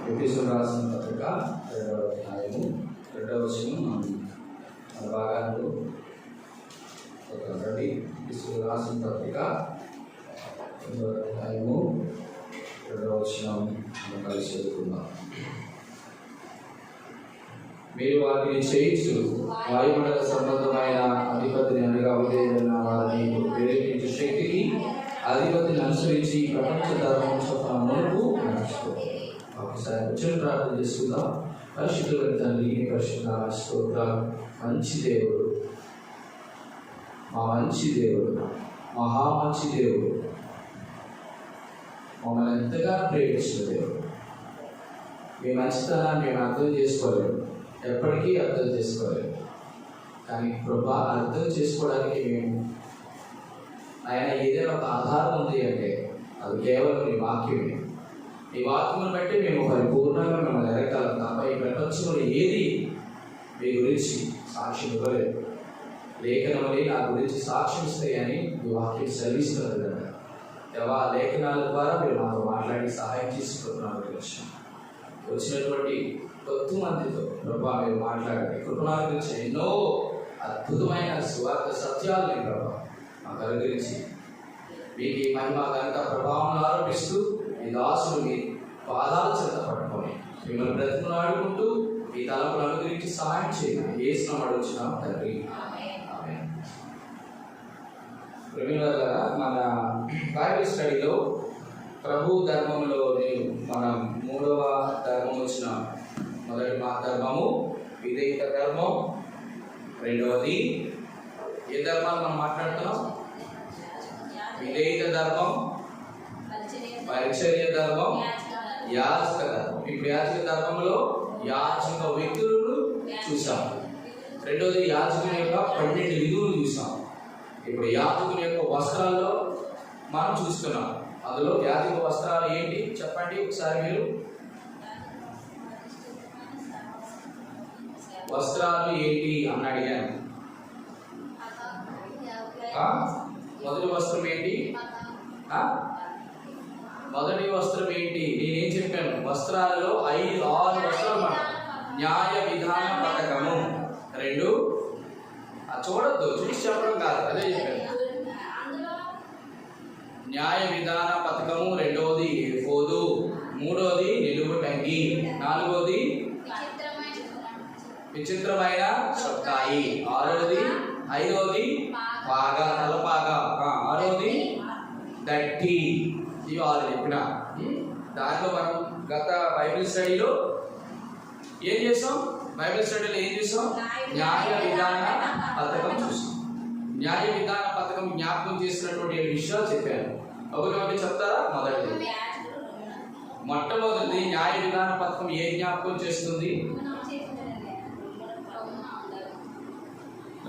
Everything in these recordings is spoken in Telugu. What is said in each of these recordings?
ఎఫెసీయులకు రాసిన పత్రిక 2వ అధ్యాయము 2వ వచనం మన భాగాల్లో ఒకటి. ఎఫెసీయులకు రాసిన పత్రిక 2వ అధ్యాయము 2వ వచనం మనం కలిసి చదువుకుందాం. మీరు వాటిని చేయించు వాయుమండల సంబంధమైన అధిపతిని అనగా ఉదయం వారిని ప్రేరేపించే శక్తికి అధిపతిని అనుసరించి ప్రపంచ ధర్మం చొప్పున మునుపు నడుచుకోవాలి. ఒకసారి వచ్చిన ప్రార్థన చేసుకుందాం. పరిశుద్ధుల తండ్రి, పరిశుద్ధ స్తోత్రాలు. మంచి దేవుడు, మా మంచి దేవుడు, మహా మంచి దేవుడు, మమ్మల్ని ఎంతగా ప్రేమించిన దేవుడు. మీ మంచితనాన్ని మేము అర్థం చేసుకోలేము, ఎప్పటికీ అర్థం చేసుకోలేము. కానీ ప్రభా అర్థం చేసుకోవడానికి మేము ఆయన ఏదైనా ఒక ఆధారం ఉంది అంటే అది కేవలం మీ వాక్యమే. ఈ వాక్యమును బట్టి మేము పరిపూర్ణంగా మిమ్మల్ని ఎరగలం తప్ప ఈ ప్రపంచంలో ఏది మీ గురించి సాక్ష్యం ఇవ్వలేదు. లేఖనములు నా గురించి సాక్ష్యం ఇస్తాయని మీ వాక్యం సెలవిస్తున్నారు కదా. దేవా, లేఖనాల ద్వారా మీరు మాతో మాట్లాడి సహాయం తీసుకుంటున్నారు. వచ్చినటువంటి కొద్ది మందితో ప్రభా మీరు మాట్లాడండి. కృపణ గురించి ఎన్నో అద్భుతమైన సువార్త సత్యాలని ప్రభా మాకు అనుగ్రహించి మీకు ఈ మహిమ ఘనత ప్రభావం ఆరోపిస్తూ మీ దాసులు మీ పాదాల చెంత పట్టుకొని మిమ్మల్ని బ్రతిమలాడుకుంటూ మీ తలపులు అనుగ్రహించి సహాయం చేయండి. ఏ స్నానం అడుగుతున్నాం తండ్రి. మన బైబిల్ స్టడీలో ప్రభు ధర్మంలో మనం 3వ ధర్మం వచ్చిన మొదటి మా ధర్మము విధేయత ధర్మం. రెండవది ఏ ధర్మాలు మనం మాట్లాడుతున్నాం? విధేయత ధర్మం, పరిచర్య ధర్మం, యాజక ధర్మం. ఇప్పుడు యాజక ధర్మంలో యాజక వ్యక్తులను చూసాం. రెండవది యాజకుని యొక్క 12 విధులు చూసాం. ఇప్పుడు యాజకుని యొక్క వస్త్రాల్లో మనం చూస్తున్నాం. అందులో యాజక వస్త్రాలు ఏంటి చెప్పండి ఒకసారి మీరు. వస్త్రాలు ఏంటి అని అడిగాను. మొదటి వస్త్రం ఏంటి? మొదటి వస్త్రం ఏంటి? నేనేం చెప్పాను? వస్త్రాలలో 6 వస్త్రాలు. న్యాయ విధాన పథకము. 2 చూడద్దు, చూసి చెప్పడం కాదు, అదే చెప్పాను. న్యాయ విధాన పథకము. రెండవది ఎఫోదు. మూడవది నిలువు టంగి. నాలుగవది విచిత్రమైన చొక్కాయి. ఆరవది 5వది పాగా, తలపాగా. 6వది దట్టి. ఇవి 6 చెప్పిన. దాంట్లో మనం గత బైబిల్ స్టడీలో ఏం చేసాం? బైబిల్ స్టడీలో ఏం చేసాం? న్యాయ విధాన పథకం చూసాం. న్యాయ విధాన పథకం జ్ఞాపకం చేసినటువంటి 7 విషయాలు చెప్పాను. ఒకటి చెప్తారా? మొట్టమొదటిది న్యాయ విధాన పథకం ఏ జ్ఞాపకం చేస్తుంది?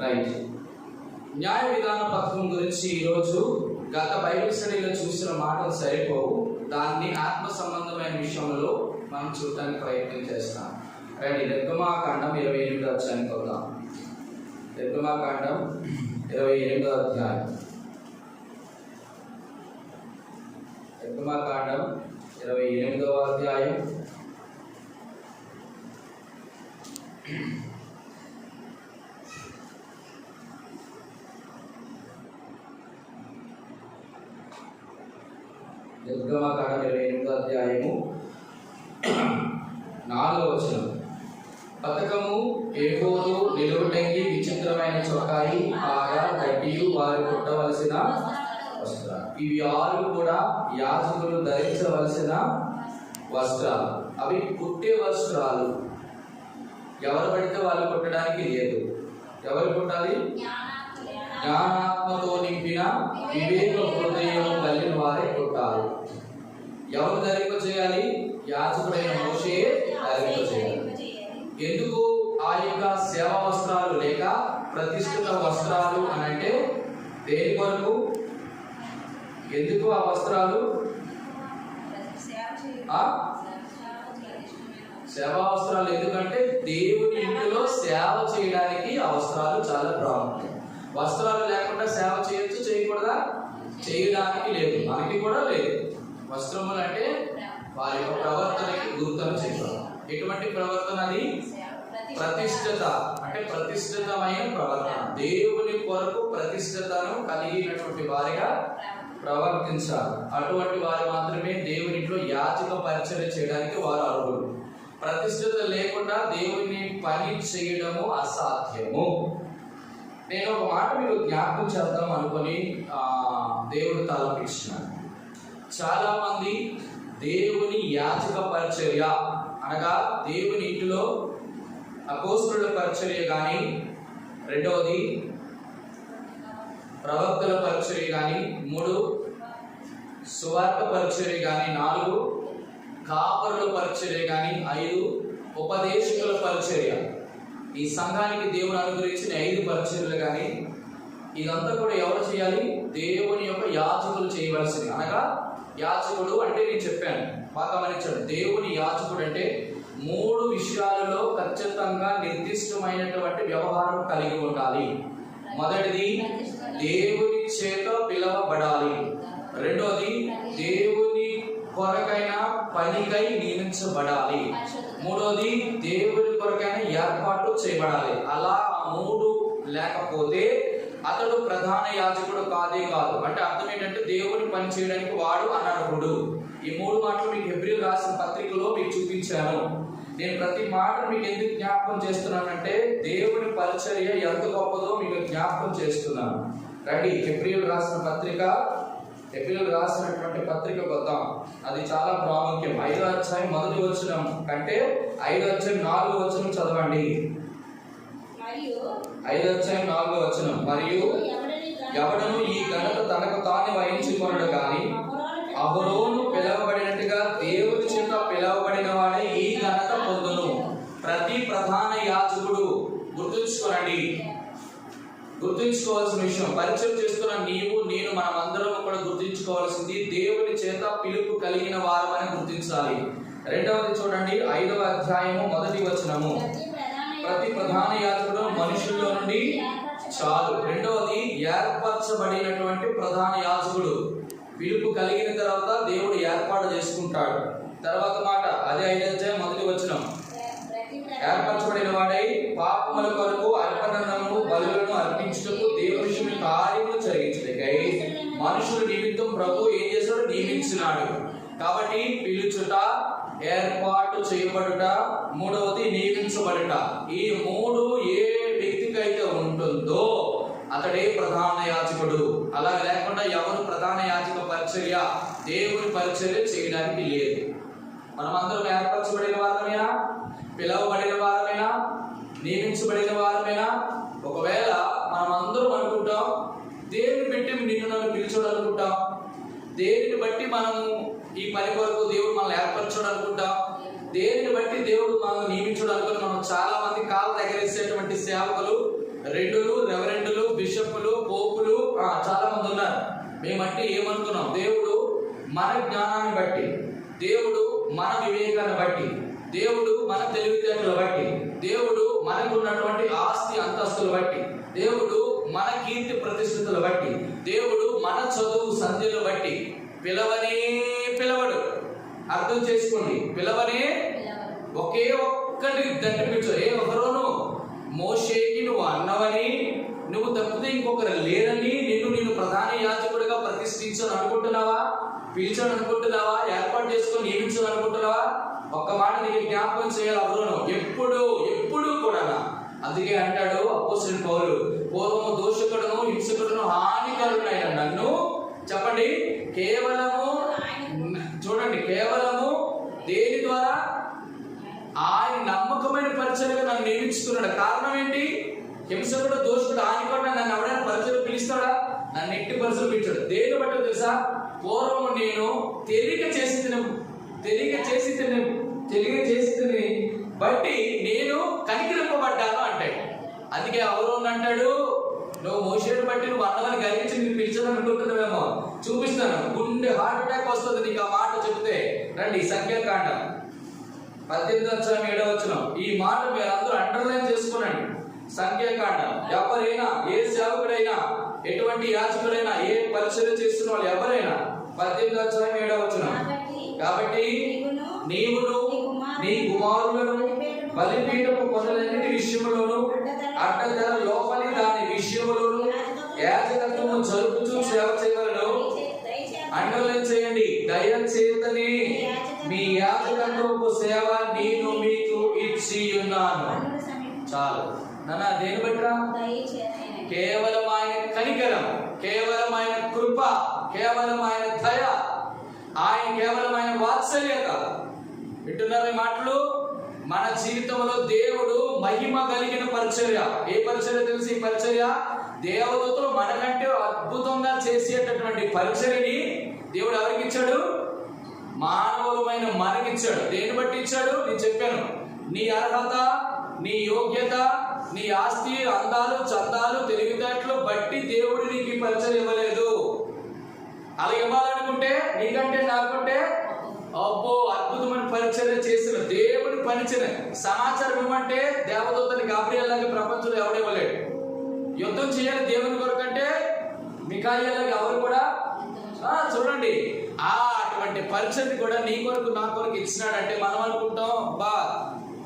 రైట్. న్యాయ విధాన పథకం గురించి ఈరోజు గత బైబిల్ స్టడీలో చూసిన మాటలు సరిపోవు. దాన్ని ఆత్మ సంబంధమైన విషయంలో మనం చూడటానికి ప్రయత్నం చేస్తాం. రండి, నిర్గమాకాండం 28వ అధ్యాయానికి వద్దాం. నిర్గమాకాండం 28వ అధ్యాయం. నిర్గమాకాండం 28వ అధ్యాయం. నిర్గమాకాండం 28వ అధ్యాయము 4వ వచనం. పథకము, ఎఫోదు, నిలువుటంగి, విచిత్రమైన చొక్కాయి, పాగా, దట్టియు వారు కుట్టవలసిన వస్త్రాలు. ఇవి 6 కూడా యాజకులు ధరించవలసిన వస్త్రాలు. అవి కుట్టే వస్త్రాలు. ఎవరు పడితే వాళ్ళు కుట్టడానికి లేదు. ఎవరు కుట్టాలి? జ్ఞానాత్మతో నింపిన వివేక హృదయం కలిగిన వారే కుట్టాలి. ఎవరు ధరింప చేయాలి? యాజకుడైన మోషే ధరింప చేయాలి. ఎందుకు ఆ యొక్క సేవా వస్త్రాలు లేక ప్రతిష్ఠిత వస్త్రాలు అని అంటే దేని కొరకు? ఎందుకు ఆ వస్త్రాలు? సేవా వస్త్రాలు ఎందుకంటే దేవుని ఇంటిలో సేవ చేయడానికి ఆ వస్త్రాలు చాలా ప్రాముఖ్యం. వస్త్రాలు లేకుండా సేవ చేయొచ్చు, చేయకూడదా? చేయడానికి లేదు, మనకి కూడా లేదు. వస్త్రములు అంటే వారి యొక్క ప్రవర్తనకి గుర్తును చెప్పాలి. ఎటువంటి ప్రవర్తన అది? ప్రతిష్ఠిత, అంటే ప్రతిష్ఠితమైన ప్రవర్తన. దేవుని కొరకు ప్రతిష్ఠతను కలిగినటువంటి వారిగా ప్రవర్తించాలి. అటువంటి వారు మాత్రమే దేవునిలో యాజక పరిచర్య చేయడానికి వారు అర్హులు. ప్రతిష్ఠిత లేకుండా దేవుని పని చేయడము అసాధ్యము. నేను ఒక మాట మీరు జ్ఞాపకం చేద్దాం అనుకొని దేవుడు తలపించినాడు. చాలా మంది దేవుని యాజక పరిచర్య అనగా దేవుని ఇంటిలో అపోస్తలుల పరిచర్య కానీ, రెండవది ప్రవక్తల పరిచర్య కానీ, 3 సువార్త పరిచర్య కానీ, 4 కాపరుల పరిచర్య కానీ, 5 ఉపదేశకుల పరిచర్య. ఈ సంఘానికి దేవుని అనుగ్రహించిన 5 పరిచర్యలు కానీ, ఇదంతా కూడా ఎవరు చేయాలి? దేవుని యొక్క యాజకులు చేయవలసింది. అనగా యాజకుడు అంటే నేను చెప్పాను, బాగా గమనించండి. దేవుని యాజకుడు అంటే 3 విషయాలలో ఖచ్చితంగా నిర్దిష్టమైనటువంటి వ్యవహారం కలిగి ఉండాలి. మొదటిది, దేవుని చేత పిలవబడాలి. రెండోది, దేవుని కొరకైన పనికై నియమించబడాలి. మూడోది, దేవుని కొరకైన ఏర్పాటు చేయబడాలి. అలా 3 లేకపోతే అతడు ప్రధాన యాజకుడు కాదే కాదు. అంటే అర్థం ఏంటంటే దేవుని పని చేయడానికి వాడు అనర్హుడు. ఈ 3 మాటలు మీకు హెబ్రీయులు రాసిన పత్రికలో మీకు చూపించాను. నేను ప్రతి మాట మీకు ఎందుకు జ్ఞాపకం చేస్తున్నానంటే దేవుని పరిచర్య ఎంత గొప్పదో మీకు జ్ఞాపకం చేస్తున్నాను. రండి, హెబ్రీయులు రాసిన పత్రిక, హెబ్రీయులు రాసినటువంటి పత్రిక వద్దాం. అది చాలా ప్రాముఖ్యం. 5వ అధ్యాయం 1వ వచనం కంటే 5వ అధ్యాయం 4వ వచనం చదవండి. 5వ అధ్యాయం 4వ వచనం. మరియు ఎవడను ఈ ఘనత తనకు తాను వహించుకొనడు గాని అహరోను పిలవబడినట్టుగా దేవుని చేత పిలవబడిన వాడే ఈ ఘనత పొందును. ప్రతి ప్రధాన యాజకుడు గుర్తుంచుకోనండి, గుర్తుంచుకోవాల్సిన విషయం, పరిచయం చేస్తున్న నీవు నేను మనమందరం కూడా గుర్తుంచుకోవాల్సింది దేవుని చేత పిలుపు కలిగిన వారమని గుర్తించాలి. రెండవది చూడండి, 5వ అధ్యాయము 1వ వచనము. ప్రతి ప్రధాన యాజకుడు మనుషుల్లో నుండి చాలు. రెండవది, ఏర్పరచబడినటువంటి ప్రధాన యాజకుడు పిలుపు కలిగిన తర్వాత దేవుడు ఏర్పాటు చేసుకుంటాడు. తర్వాత మాట, అదే 5వ అధ్యాయం 1వ వచనం. ఏర్పరచబడిన వాడై పాపముల కొరకు అర్పణలను బలులను అర్పించుటకు దేవుని విషయమైన కార్యములు జరిగించలేకై మనుషుల నిమిత్తం ప్రభు ఏం చేశాడు? నియమించినాడు. కాబట్టి పిలుచుట, ఏర్పాటు చేయబడుట, మూడవది నియమించబడుట. ఈ 3 ఏ వ్యక్తికైతే ఉంటుందో అతడే ప్రధాన యాజకుడు. అలా లేకుండా ఎవరు ప్రధాన యాజక పరిచర్య, దేవుని పరిచర్య చేయడానికి లేదు. మనమందరం ఏర్పరచబడిన వారమేనా? పిలవబడిన వారమేనా? నియమించబడిన వారమేనా? ఒకవేళ మనమందరం అనుకుంటాం దేవుని పెట్టి నిన్ను నన్ను పిలిచాడు అనుకుంటాం, దేనిని బట్టి మనము ఈ పని కొరకు దేవుడు మనల్ని ఏర్పరచాడు అనుకుంటాం, దేనిని బట్టి దేవుడు మనల్ని నియమించాడు అనుకుని మనం చాలా మంది కాళ్ళ దగ్గర ఇచ్చేటువంటి సేవకులు, రెవరెండులు, బిషప్పులు, పోపులు చాలా మంది ఉన్నారు. మేమంటే ఏమనుకున్నాం? దేవుడు మన జ్ఞానాన్ని బట్టి, దేవుడు మన వివేకాన్ని బట్టి, దేవుడు మన తెలివితేటలు బట్టి, దేవుడు మనకు ఉన్నటువంటి ఆస్తి అంతస్తులు బట్టి, దేవుడు మన కీర్తి ప్రతిష్ఠితులు బట్టి, దేవుడు మన చదువు సంధ్యలు బట్టి పిలవనే పిలవడు. అర్థం చేసుకోండి, పిలవనే ఒకే ఒక్కటి దండిపించు. ఒకరోను మోషేకి నువ్వు అన్నవని, నువ్వు తప్పితే ఇంకొకరు లేరని నిన్ను ప్రధాన యాజకుడిగా ప్రతిష్ఠించాను అనుకుంటున్నావా? పిలిచాను అనుకుంటున్నావా? ఏర్పాటు చేసుకొని నియమించాను అనుకుంటున్నావా? ఒక్క మాట నీకు జ్ఞాపకం చేయాలి. అహరోను ఎప్పుడు కూడా, అందుకే అంటాడు అపోస్తలుడైన పౌలు, పూర్వము దోషకుడును హింసకుడును హానికరుడైన నన్ను, చెప్పండి, కేవలము చూడండి, కేవలము దేని ద్వారా? ఆయన నమ్మకమైన పరిచర్యగా నన్ను నియమించుకున్నాడు. కారణం ఏంటి? హింసకుడు, దోషకుడు, హానికరుడు నన్ను ఎవడైనా పరిచయం పిలుస్తాడా? నన్ను ఎట్టి పరిచయం పిలిచాడు. దేని బట్టి తెలుసా? పూర్వము నేను తెలియక చేసి బట్టి నేను కనికరింపబడ్డాను అంటాడు. అందుకే అహరోను అంటాడు, నువ్వు మోషేను బట్టి నువ్వు అన్నవని గర్వించి నేను పిలిచాను అనుకుంటున్నావేమో, చూపిస్తాను, గుండె హార్ట్ అటాక్ వస్తుంది నీకు ఆ మాట చెబితే. రండి, సంఖ్యాకాండం 18వ అధ్యాయం 7వ వచనం. ఈ మాట మీరు అందరూ అండర్లైన్ చేసుకోనండి. సంఖ్యాకాండం, ఎవరైనా, ఏ సేవకుడైనా, ఎటువంటి యాజకుడైనా, ఏ పరిచర్య చేస్తున్న వాళ్ళు ఎవరైనా, 18వ అధ్యాయం 7వ వచనం. కాబట్టి నీవును నీ కుమారులను బలిపీఠపు పనులన్నిటి విషయములోను అడ్డతెర లోపలి దాని విషయములోను యాజకత్వము జరుపుచూ సేవ చేయవలను. అండర్లైన్ చేయండి, దయచేతని మీ యాజకత్వపు సేవ నేను మీకు ఇచ్చి ఉన్నాను. చాలు నాన్న, దేని బట్రా? కేవలం ఆయన కనికరం, కేవలం ఆయన కృప, కేవలం ఆయన దయ, ఆయన కేవలం ఆయన వాత్సల్యత. వింటున్నారు ఈ మాటలు? మన జీవితంలో దేవుడు మహిమ కలిగిన పరిచర్య. ఏ పరిచర్య తెలుసు? ఈ పరిచర్య దేవదూతలు మనకంటే అద్భుతంగా చేసేటటువంటి పరిచర్యని దేవుడు ఎవరికి ఇచ్చాడు? మానవులమైన మనకిచ్చాడు. దేని బట్టి ఇచ్చాడు? నేను చెప్పాను, నీ అర్హత, నీ యోగ్యత, నీ ఆస్తి, అందాలు, చందాలు, తెలివితేటలు బట్టి దేవుడు నీకు ఈ పరిచయం ఇవ్వలేదు. అలా ఇవ్వాలనుకుంటే నీకంటే నాకంటే అబ్బో అద్భుతమైన పరిచయం చేసిన దేవుని పరిచయం సమాచారం ఇవ్వమంటే దేవదూతని గాబ్రియల్లాగా ప్రపంచంలో ఎవడివ్వలేడు. యుద్ధం చేయాలి దేవుని కొరకంటే మిఖాయేలాగా ఎవరు కూడా చూడండి అటువంటి పరిచయం కూడా నీ కొరకు నా కొరకు ఇచ్చినాడంటే మనం అనుకుంటాం, బా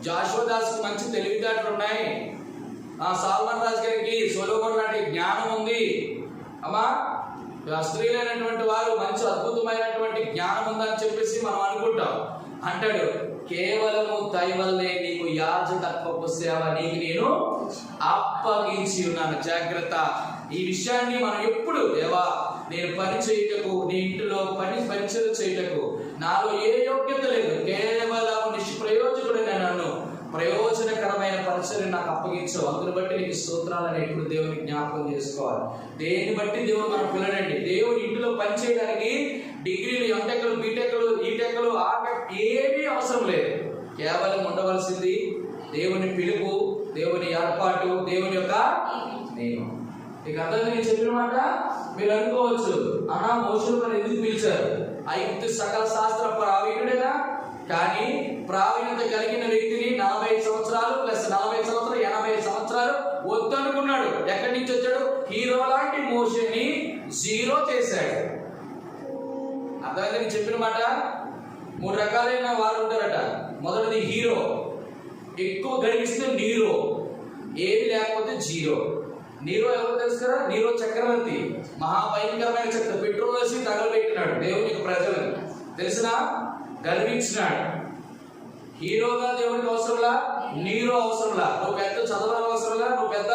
జాషువా దాస్కి మంచి తెలివితేటలు ఉన్నాయి, సాల్మన్ రాజు గారికి సొలొమోను లాంటి జ్ఞానం ఉంది, అమ్మా స్త్రీలైనటువంటి వారు మంచి అద్భుతమైనటువంటి జ్ఞానం ఉందని చెప్పేసి మనం అనుకుంటాం. అంటాడు, కేవలము దైవల్లే నీకు యాజకత్వపు సేవ నీకు నేను అప్పగించి ఉన్నాను. జాగ్రత్త, ఈ విషయాన్ని మనం ఎప్పుడు దేవా నేను పని చేయుటకు, నీ ఇంటిలో పరిచయం చేయుటకు నాలో ఏ యోగ్యత లేదు, కేవలం నిష్ప్రయోజకుడైన నన్ను ప్రయోజనకరమైన పరిచయం నాకు అప్పగించవు, అందుని బట్టి నీకు స్తోత్రాలని ఎప్పుడు దేవుని జ్ఞాపకం చేసుకోవాలి. దేన్ని బట్టి దేవుడు మనం పిల్లడండి. దేవుని ఇంటిలో పని చేయడానికి డిగ్రీలు, ఎంటెక్లు, బీటెక్లు, ఈటెక్లు, ఏమీ అవసరం లేదు. కేవలం ఉండవలసింది దేవుని పిలుపు, దేవుని ఏర్పాటు, దేవుని యొక్క నియమం. ఇక అందరికీ నేను చెప్పిన మాట మీరు అనుకోవచ్చు, అన్నా మోషే మరి ఎందుకు పిలిచారు? ఐగుప్తు సకల శాస్త్ర ప్రావీణుడేనా? కానీ ప్రావీణ్యత కలిగిన వ్యక్తిని 45 సంవత్సరాలు ప్లస్ 40 సంవత్సరాలు 80 సంవత్సరాలు వద్దనుకున్నాడు. ఎక్కడి నుంచి వచ్చాడు? హీరో లాంటి మోషేని జీరో చేశాడు. అర్థమైంది నేను చెప్పిన మాట? 3 రకాలైన వారు ఉంటారట. మొదటిది హీరో, ఎక్కువ గడిపిస్తే నీరో, ఏమి లేకపోతే జీరో. నీరో ఎవరు తెలుసు కదా? నీరో చక్రవర్తి, మహాభయంకరమైన చక్రవర్తి. పెట్రోల్ వేసి తగలబెట్టినాడు దేవునికి ప్రజలను, తెలిసినా గర్వించినాడు. హీరోగా దేవునికి అవసరంలా, నీరో అవసరంలా, నువ్వు పెద్ద చదవాలి అవసరంలా, నువ్వు పెద్ద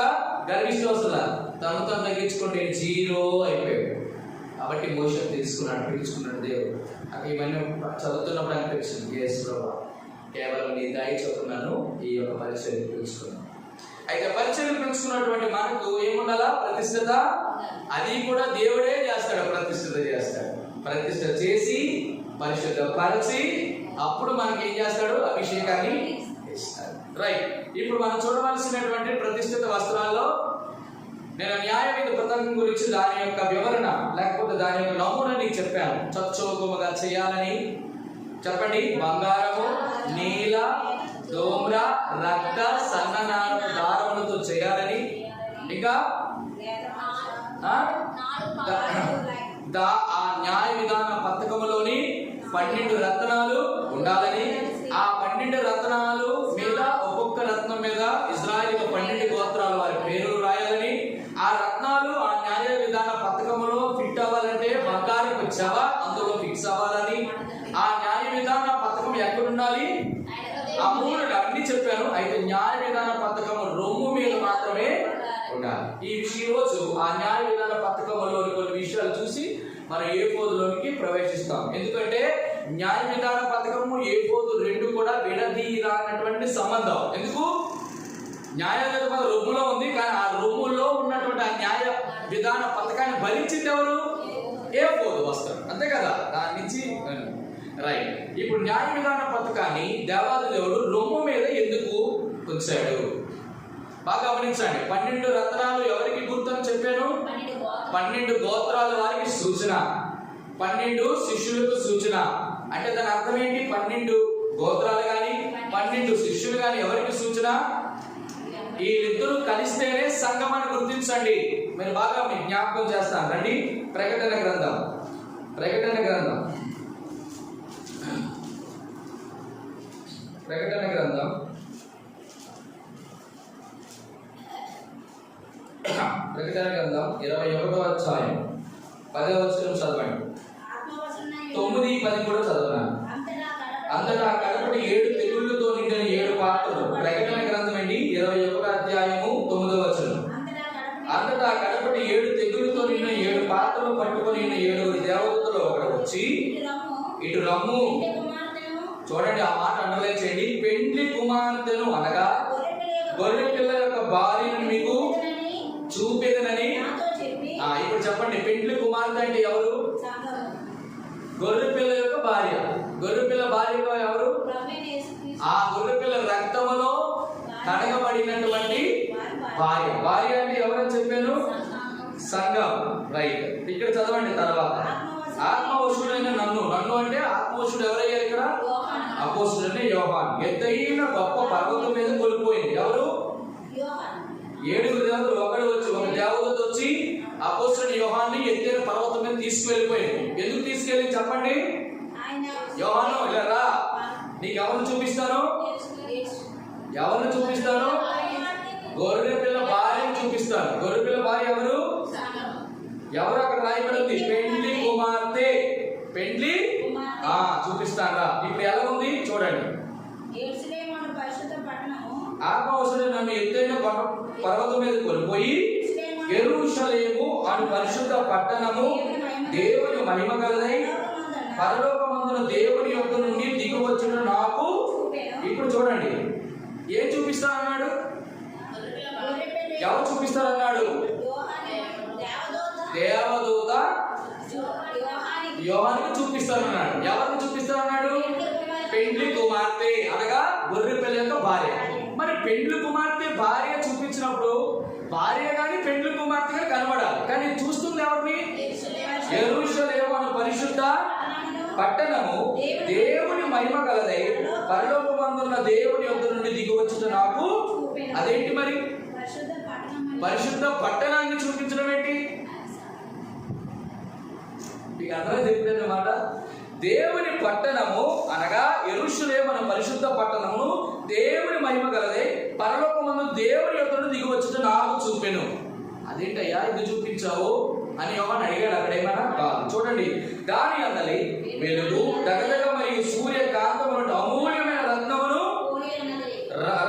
గర్వించే అవసరంలా, తను తగ్గించుకుంటే జీరో అయిపోయాడు. కాబట్టి మోషే పిలుచుకున్నాడు దేవుడు. అక్కడ ఇవన్నీ చదువుతున్నప్పుడు అనిపించింది, ఎస్ ప్రభా కేవలం నీ దయ చదువుతున్నాను, ఈ యొక్క పరిచయం పిలుచుకున్నాను. అయితే పరిచయం పిలుచుకున్నటువంటి మనకు ఏముండాలా? ప్రతిష్ఠత. అది కూడా దేవుడే చేస్తాడు, ప్రతిష్ఠత చేస్తాడు. ప్రతిష్ఠ చేసి పరిశుద్ధపరచి అప్పుడు మనకి ఏం చేస్తాడు? అభిషేకాన్ని ఇస్తాడు. రైట్, ఇప్పుడు మనం చూడవలసినటువంటి ప్రతిష్ఠిత వస్త్రాల్లో నేను న్యాయవిధి పథకం గురించి దాని యొక్క వివరణ లేకపోతే దాని యొక్క నమూనా నీకు చెప్పాను. చచ్చోకముగా చేయాలని చెప్పండి. బంగారము, నీల, దోమ్ర, రక్త, సన్ననార దారములతో చేయాలని, ఇంకా ఆ న్యాయ విధాన పథకములోని 12 రత్నాలు ఉండాలని, ఆ 12 రత్నాలు మీద ఒక్కొక్క రత్నం మీద ఇజ్రాయేలు 12 గోత్రాల వారి పేరు రాయాలని, ఆ రత్నాలు ఆ న్యాయ విధాన పథకములో ఫిట్ అవ్వాలంటే బంగారం వచ్చావా అందులో ఫిక్స్ అవ్వాలని, ఆ న్యాయ విధాన పథకం ఎక్కడుండాలి? ఆ 3 అన్ని చెప్పాను. అయితే న్యాయ విధాన పథకము రొమ్ము మీద మాత్రమే ఉండాలి. ఈ రోజు ఆ న్యాయ విధాన పథకంలోని కొన్ని విషయాలు చూసి మనం ఏఫోదులోనికి ప్రవేశిస్తాం. ఎందుకంటే న్యాయ విధాన పథకము ఏఫోదు 2 కూడా విడదీయరానటువంటి సంబంధం. ఎందుకు? న్యాయ విధాన రొమ్ములో ఉంది, కానీ ఆ రొమ్ములో ఉన్నటువంటి ఆ న్యాయ విధాన పథకాన్ని భరించింది ఎవరు? ఏఫోదు వస్త్రం, అంతే కదా. దాని నుంచి రైట్. ఇప్పుడు న్యాయ విధాన పథకాన్ని దేవాది దేవుడు రొమ్ము మీద ఎందుకు ఉంచాడు? బాగా గమనించండి. 12 రత్నాలు ఎవరికి గుర్తని చెప్పాను? 12 గోత్రాల వారికి సూచన, 12 శిష్యులకు సూచన. అంటే దాని అర్థం ఏంటి? 12 గోత్రాలు కానీ 12 శిష్యులు కానీ ఎవరికి సూచన? వీళ్ళిద్దరూ కలిస్తేనే సంఘం అని గుర్తించండి. మీరు బాగా మీ జ్ఞాపకం చేస్తాను రండి. ప్రకటన గ్రంథం ప్రకటన గ్రంథం 21వ అధ్యాయం 10వ వచనం చదవండి. 9, 10 కూడా చదవనా? అంతటా కడపటి 7 తెగుళ్ళతో నిండిన 7 పాత్రలు. ప్రకటన గ్రంథం అండి 21వ అధ్యాయము 9వ వచనం. అంతటా కడపటి 7 తెగుళ్ళతో నిండిన 7 పాత్రలు పట్టుకొని 7 దేవదూతలు ఒకడు వచ్చి, ఇటు రమ్ము. చూడండి, ఆ మాట అండర్లైన్ చేయండి. పెండ్లి కుమార్తెను అనగా గొర్రె పిల్ల యొక్క భార్యను మీకు చూపేదనని. ఇప్పుడు చెప్పండి, పెండ్లి కుమార్తె అంటే ఎవరు? గొర్రె పిల్ల యొక్క భార్య. గొర్రె పిల్ల భార్య ఎవరు? ఆ గొర్రె పిల్ల రక్తములో కడగబడినటువంటి భార్య. భార్య అంటే ఎవరని చెప్పాను? సంఘం. రైట్. ఇక్కడ చదవండి తర్వాత. ఆత్మవశుడైన నన్ను. నన్ను అంటే ఆత్మవశుడు ఎవరయ్యారు ఇక్కడ? అపోస్తుడైన యోహాను. ఎత్తైన గొప్ప పర్వతం మీద కొలిపోయింది. ఎవరు? 7 దేవతలు ఒకడు వచ్చి, ఒక దేవదూత వచ్చి అపోస్తుడైన యోహాన్ని ఎత్తైన పర్వతం మీద తీసుకువెళ్ళిపోయింది. ఎందుకు తీసుకెళ్ళి చెప్పండి? యోహాను ఇలా రా, నీకు ఎవరిని చూపిస్తాను? ఎవరిని చూపిస్తాను? గొర్రె పిల్ల భార్యను చూపిస్తాను. గొర్రె పిల్ల భార్య ఎవరు? ఎవరు? అక్కడ రాయబడింది పెండ్లి కుమార్తె. పెండ్లి చూపిస్తారా? ఇప్పుడు ఎలా ఉంది చూడండి. ఆత్మవశుడు నన్ను ఎత్తైన పర్వతం మీద కొనిపోయి, యెరూషలేము అను పరిశుద్ధ పట్టణము దేవుని మహిమ గలదై పరలోకమందున దేవుని యొద్ద నుండి దిగివచ్చును నాకు. ఇప్పుడు చూడండి, ఏం చూపిస్తానన్నాడు? ఎవరు చూపిస్తారన్నాడు? దేవదూత యోహానికి చూపిస్తానన్నాడు. ఎవరిని చూపిస్తానన్నాడు? పెండ్లి కుమార్తె అనగా గొర్రె పిల్ల యొక్క భార్య. మరి పెండ్లి కుమార్తె భార్య చూపించినప్పుడు భార్య గాని పెండ్లి కుమార్తెగా కనబడాలి. కానీ చూస్తుంది ఎవరిని? యెరూషలేము అను పరిశుద్ధ పట్టణము దేవుని మహిమ గలదై పరలోకమందున్న దేవుని యొద్ద నుండి దిగివచ్చుట నాకు. అదేంటి మరి? పరిశుద్ధ పట్టణాన్ని చూపించడం ఏంటి? మీకు అర్థం చెప్పినమాట. దేవుని పట్టణము అనగా యెరూషలేము అనే పరిశుద్ధ పట్టణము దేవుని మహిమ గలదే పరలోకమందు దేవుని యొద్ద నుండి దిగివచ్చుట నాకు చూపెను. అదేంటయ్యా ఇది చూపించావు అని యోహాను అడిగాడు. అక్కడ ఏమన్నా కాదు. చూడండి, దాని అందలి వెలుగు దగదగ మరియు సూర్యకాంతములు అమూల్యమైన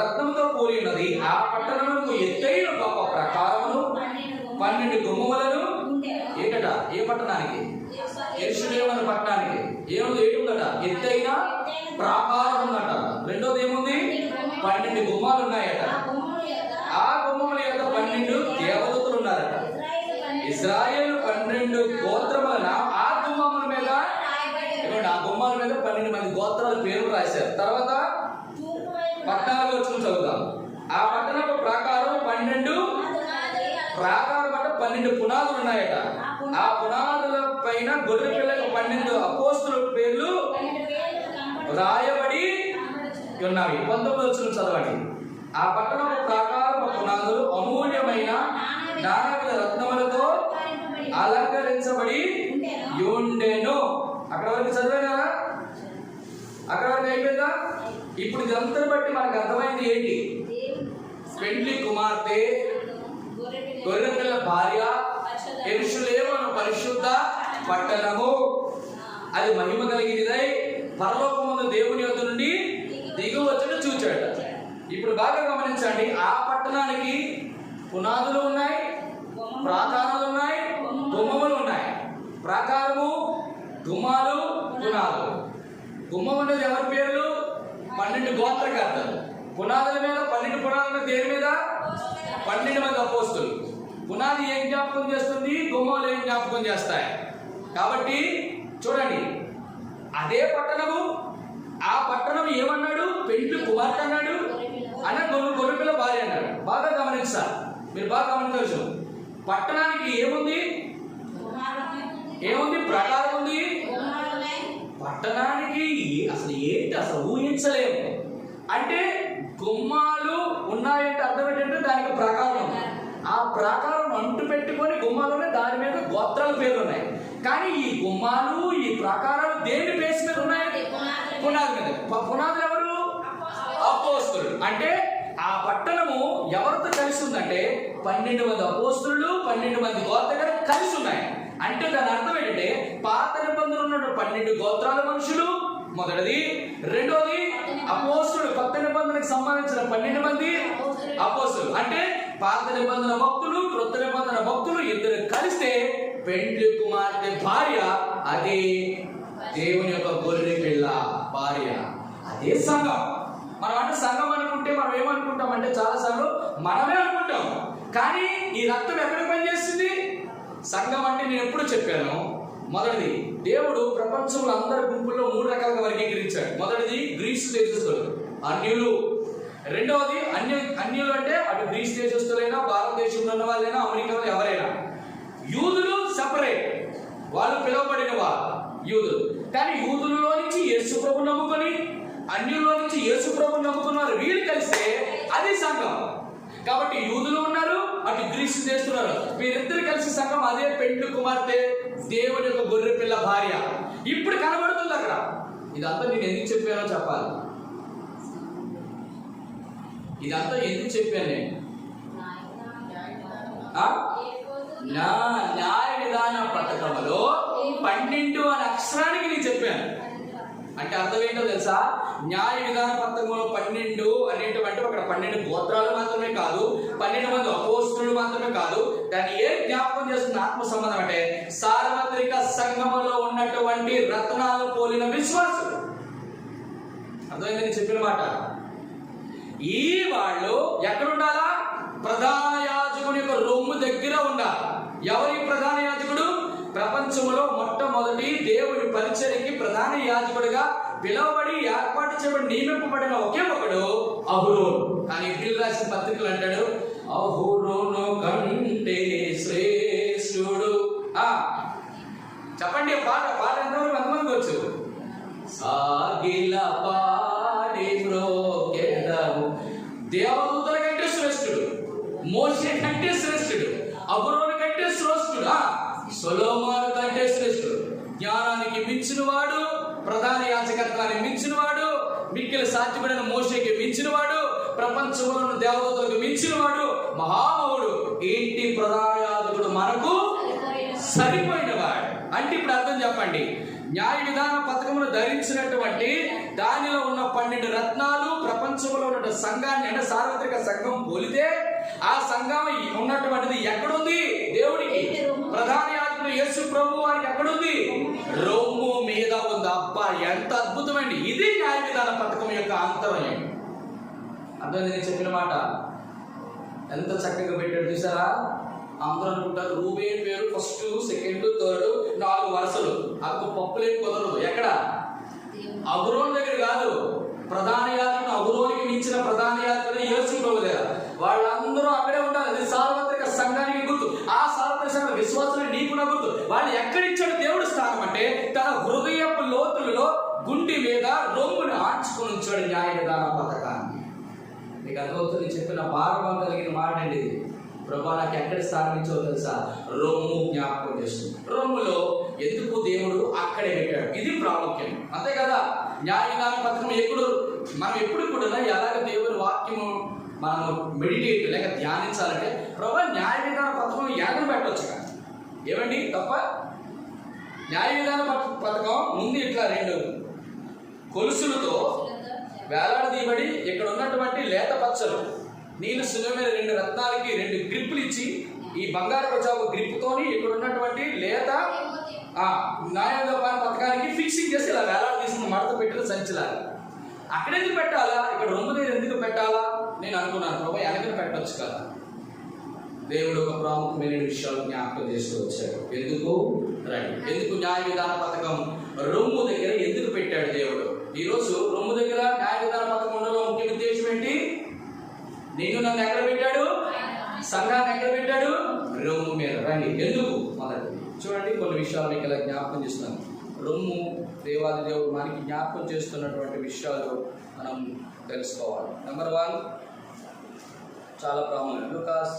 రత్నముతో పోలి ఉన్నది. ఆ పట్టణములకు ఎత్తైన గొప్ప ప్రాకారమును 12 గుమ్మములను. ఏంటట? ఏ పట్టణానికి? యెరూషలేము అనే పట్టణానికి. ఏముంది? ఏముందట? ఎత్తైన ప్రాకారం ఉందట. రెండోది ఏముంది? 12 గుమ్మాలు ఉన్నాయట. ఆ గుమ్మముల యొక్క 12 దేవదూతలు ఉన్నారట. ఇశ్రాయేలు 12 గోత్రములన ఆ గుమ్మముల మీద, ఆ గుమ్మాల మీద 12 మంది గోత్రాల పేర్లు రాశారు. తర్వాత 14వ వచనం చదువుతాం. ఆ పట్టణపు ప్రాకారం 12 ప్రాకారం అంటే 12 పునాదులు ఉన్నాయట. ఆ పునాదుల పైన గొర్రె పిల్లకు 12 అపోస్తుల పేర్లు రాయబడి ఉన్నవి. 19వ వచనం చదవండి. ఆ పట్టణపు ప్రాకారపు పునాదులు అమూల్యమైన నానావిధ రత్నములతో అలంకరించబడి ఉండెను. అక్కడ వరకు చదివాను కదా? అక్కడ వరకు అయిపోయిందా? ఇప్పుడు ఇదంతా బట్టి మనకు అర్థమైంది ఏంటి? పెండ్లి కుమార్తె, గొర్రె పిల్ల భార్య, యెరూషలేము అను పరిశుద్ధ పట్టణము అది మహిమ కలిగినదై పరలోకమందు దేవుని యొద్ద నుండి దిగువచ్చును చూచాడు. ఇప్పుడు బాగా గమనించండి, ఆ పట్టణానికి పునాదులు ఉన్నాయి, ప్రాకారాలు ఉన్నాయి, గుమ్మములు ఉన్నాయి. ప్రాకారము, గుమ్మాలు, పునాదులు. గుమ్మం అనేది ఎవరి పేర్లు? 12 గోత్రకర్తలు. పునాదుల మీద 12 పునాదుల దేని మీద? 12 మంది అపోస్తులు. పునాది ఏం జ్ఞాపకం చేస్తుంది? గుమ్మాలు ఏం జ్ఞాపకం చేస్తాయి? కాబట్టి చూడండి, అదే పట్టణము, ఆ పట్టణం ఏమన్నాడు? పెండ్లి కుమార్తె అన్నాడు, అన్న గొర్రె పిల్ల భార్య అన్నాడు. బాగా గమనిస్తారు, మీరు బాగా గమనించవచ్చు. పట్టణానికి ఏముంది? ఏముంది? ప్రకారం ఉంది. పట్టణానికి అసలు ఏంటి? అసలు ఊహించలేము. అంటే గుమ్మాలు ఉన్నాయంటే అర్థం ఏంటంటే దానికి ప్రాకారం ఉంది. ఆ ప్రాకారం అంటు పెట్టుకొని గుమ్మాలునే, దాని మీద గోత్రాల పేర్లు ఉన్నాయి. కానీ ఈ గుమ్మాలు, ఈ ప్రాకారాలు దేని బేస్ మీద ఉన్నాయి? పునాది మీద. పునాదులు ఎవరు? 12 మంది అపోస్తులు, 12 మంది గోత్రగారు కలిసి ఉన్నాయి. అంటే దాని అర్థం ఏంటంటే పాత నిబంధనలో ఉన్న 12 గోత్రాల మనుషులు మొదటిది, రెండోది అపోస్తులు కొత్త నిబంధనకు సంబంధించిన 12 మంది అపోస్తులు. అంటే పాత నిబంధన భక్తులు, క్రొత్త నిబంధన భక్తులు ఇద్దరు కలిస్తే పెండ్లి కుమార్తె భార్య, అదే దేవుని యొక్క గొర్రె పిల్ల భార్య, అదే సంఘం. మనం అంటే సంఘం అనుకుంటే మనం ఏమనుకుంటాం అంటే చాలా సార్లు మనమే అనుకుంటాం, కానీ ఈ రక్తం ఎక్కడ పనిచేస్తుంది? సంఘం అంటే నేను ఎప్పుడు చెప్పాను, మొదటిది దేవుడు ప్రపంచంలో అందరి గుంపుల్లో 3 రకాలుగా వర్గీకరించాడు. మొదటిది గ్రీసు దేశస్తులు, అన్యులు. రెండవది అన్యులు అంటే అటు గ్రీసు దేశస్తులైనా, భారతదేశంలో ఉన్న వాళ్ళైనా, అమెరికాలో ఎవరైనా. యూదులు సెపరేట్, వాళ్ళు పిలువబడిన వారు యూదులు. కానీ యూదులలో నుంచి యేసు ప్రభు నమ్ముకొని, అన్యుల్లో నుంచి యేసు ప్రభు నమ్ముకున్నారు, వీళ్ళు కలిస్తే అది సంఘం. కాబట్టి యూదులు ఉన్నారు, అటు గ్రీసు చేస్తున్నారు, వీరిద్దరు కలిసి సంఘం, అదే పెండ్లి కుమార్తె, దేవుని యొక్క గొర్రె పిల్ల భార్య. ఇప్పుడు కనబడుతుంది అక్కడ. ఇదంతా నేను ఎందుకు చెప్పానో చెప్పాలి. ఇదంతా ఎందుకు చెప్పాను నేను? నా న్యాయ విధాన పథకంలో 12 అనే అక్షరానికి నేను చెప్పాను. అంటే అర్థం ఏంటో తెలుసా? న్యాయ విధాన పథకంలో 12 అనేటువంటి అక్కడ 12 గోత్రాలు మాత్రమే కాదు, 12 మంది అపోస్తులు మాత్రమే కాదు. దాన్ని ఏ జ్ఞాపకం చేస్తున్న ఆత్మ సంబంధం అంటే సార్వత్రిక సంఘములో ఉన్నటువంటి రత్నాలు పోలిన విశ్వాసులు. అర్థమైంది నేను చెప్పిన మాట. ఈ వాళ్ళు ఎక్కడుండాలా? ప్రధాన యాజకుని యొక్క రొమ్ము దగ్గర ఉండాలి. ఎవరి ప్రధాన యాజకుడు? ప్రపంచంలో మొట్టమొదటి దేవుని పరిచర్యకి ప్రధాన యాజకుడిగా పిలువబడి ఏర్పాటు చేయబడి నియమింపబడిన ఒకే ఒకడు అహరోను. కానీ ఇబ్రీయులకు రాసిన పత్రికలు అంటాడు అహరోను కంటే శ్రేష్ఠుడు. చెప్పండి పాట ఎంతవరకు ఎంతమందికి వచ్చు? సాగిల పాడి మ్రోకెదము. దేవదూతల కంటే శ్రేష్ఠుడు, మోషే కంటే శ్రేష్ఠుడు, అహరోను కంటే శ్రేష్ఠుడు, సొలొమోను కంటే శ్రేష్ఠుడు. జ్ఞానానికి మించిన వాడు, ప్రధాన యాజకత్వానికి మించిన వాడు, మిక్కిలి సాధ్యపడిన మోషేకి మించిన వాడు, ప్రపంచంలో ఉన్న దేవదూతలకు మించిన వాడు, మహామహుడు. ఏంటి? ప్రధాన యాజకుడు మనకు సరిపోయిన వాడు. అంటే ఇప్పుడు అర్థం చెప్పండి. న్యాయ విధాన పథకమును ధరించినటువంటి దానిలో ఉన్న 12 రత్నాలు ప్రపంచంలో ఉన్న సంఘాన్ని అంటే సార్వత్రిక సంఘం పోలితే ఆ సంఘం ఉన్నటువంటిది ఎక్కడుంది? దేవుడికి ప్రధాన యాజకుడు యేసు ప్రభు వారికి ఎక్కడుంది? రొమ్ము మీద ఉంది. అబ్బా ఎంత అద్భుతమండి! ఇది న్యాయ విధాన పథకం యొక్క ఆంతర్యం. అర్థం నేను చెప్పిన మాట ఎంత చక్కగా పెట్టాడు చూసారా? అందరూ అనుకుంటారు రూబేన్ పేరు ఫస్ట్, సెకండ్, థర్డ్ 4 వరుసలు, అక్కడ పప్పులేం కుదరదు. ఎక్కడ? అహరోను దగ్గర కాదు. ప్రధాన యాజకుడు అహరోనుకి మించిన ప్రధాన యాజకుడు యేసు ప్రభు దగ్గర. వాళ్ళందరూ అక్కడే ఉండాలి. అది సార్వత్రిక సంఘానికి గుర్తు. ఆ సార్వత్రిక సంఘ విశ్వాసులు నీకు నా గుర్తు. వాళ్ళు ఎక్కడిచ్చాడు దేవుడు స్థానం అంటే తన హృదయపు లోతులలో గుండి మీద రొమ్మును ఆర్చుకొని ఉంచాడు న్యాయ విధాన పథకాన్ని. మీకు అర్థమవుతుంది చెప్పిన భాగం కలిగిన మాట అండి ఇది. ప్రభా నాకు ఎక్కడ స్థాపించో తెలుసా? రొమ్ము జ్ఞాపకం చేస్తుంది. రొమ్ములో ఎందుకు దేవుడు అక్కడే పెట్టాడు, ఇది ప్రాముఖ్యం. అంతే కదా? న్యాయ విధాన పథకం మనం ఎప్పుడు కూడా ఎలాగ దేవుని వాక్యము మనం మెడిటేట్ లేక ధ్యానించాలంటే ప్రభా న్యాయ విధాన పథకం ఎక్కడ పెట్టవచ్చు కదా, ఏమండి తప్ప? న్యాయ విధాన పథకం ముందు ఇట్లా 2 కొలుసులతో వేలాడదీయబడి ఇక్కడ ఉన్నటువంటి లేత పచ్చలు నీళ్ళు సులభమైన 2 రత్నాలకి 2 గ్రిప్పులు ఇచ్చి ఈ బంగారు ఒక గ్రిప్పుతోని ఇక్కడ ఉన్నటువంటి లేత న్యాయ పథకానికి ఫిక్సింగ్ చేసి ఇలా వేలాడ తీసుకుని మడత పెట్టిన సంచలాలి. అక్కడ ఎందుకు పెట్టాలా? ఇక్కడ రొమ్ము దగ్గర ఎందుకు పెట్టాలా? నేను అనుకున్నాను ప్రభా వెనకన పెట్టవచ్చు కదా. దేవుడు ఒక ప్రాముఖ్యమైన విషయాలు జ్ఞాపకం చేస్తూ వచ్చాడు. ఎందుకు న్యాయ విధాన పథకం రొమ్ము దగ్గర ఎందుకు పెట్టాడు దేవుడు? ఈరోజు రొమ్ము దగ్గర న్యాయ విధాన పథకం ఉండడంలో ముఖ్య ఉద్దేశం ఏంటి? నిన్ను నన్ను ఎక్కడ పెట్టాడు? సంఘాన్ని ఎక్కడ పెట్టాడు? రొమ్ము మీద. రండి ఎందుకు మొదటి చూడండి కొన్ని విషయాలు మీకు ఇలా జ్ఞాపకం చేస్తున్నాను. రొమ్ము దేవాది దేవుడు మనకి జ్ఞాపకం చేస్తున్నటువంటి విషయాలు మనం తెలుసుకోవాలి. నెంబర్ 1 చాలా ప్రాముఖ్యం. లూకాస్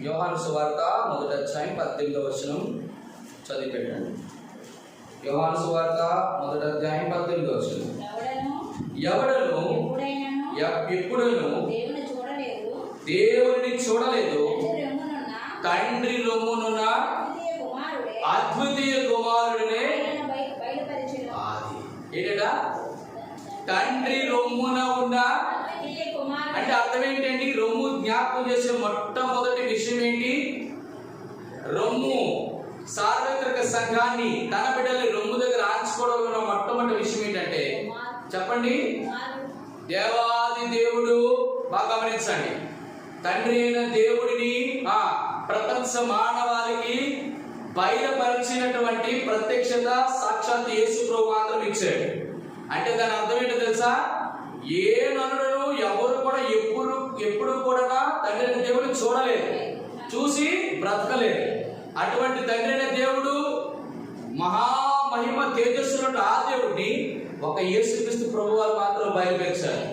యోహాను సువార్త 1వ అధ్యాయం 18వ వచనం చదివి పెట్టండి. యోహాను సువార్త 1వ అధ్యాయం 18వ వచనం. ఎవడను ఎప్పుడను దేవుని చూడలేదు, తండ్రి రొమ్మునున్న అద్వితీయ కుమారుడినే ఆది. ఏంటట? తండ్రి రొమ్మున ఉన్న అంటే అర్థం ఏంటండి? రొమ్ము జ్ఞాపకం చేసే మొట్టమొదటి విషయం ఏంటి? రొమ్ము సార్వత్రిక సంఘాన్ని తన బిడ్డల్ని రొమ్ము దగ్గర ఆంచుకోవడంలో మొట్టమొదటి విషయం ఏంటంటే చెప్పండి. దేవాది దేవుడు, బాగా గమనించండి, తండ్రి అయిన దేవుడిని ప్రపంచ మానవాళికి బయలుపరిచినటువంటి ప్రత్యక్షత సాక్షాత్ యేసు ప్రభు మాత్రం ఇచ్చాడు. అంటే దాని అర్థం ఏంటో తెలుసా? ఏ నరుడు ఎవరు కూడా ఎప్పుడు కూడా తండ్రి అయిన దేవుడిని చూడలేదు, చూసి బ్రతకలేదు. అటువంటి తండ్రి అయిన దేవుడు మహామహిమ తేజస్సులో ఆ దేవుడిని ఒక యేసుక్రీస్తు ప్రభు వారు మాత్రం బయలుపరిచారు.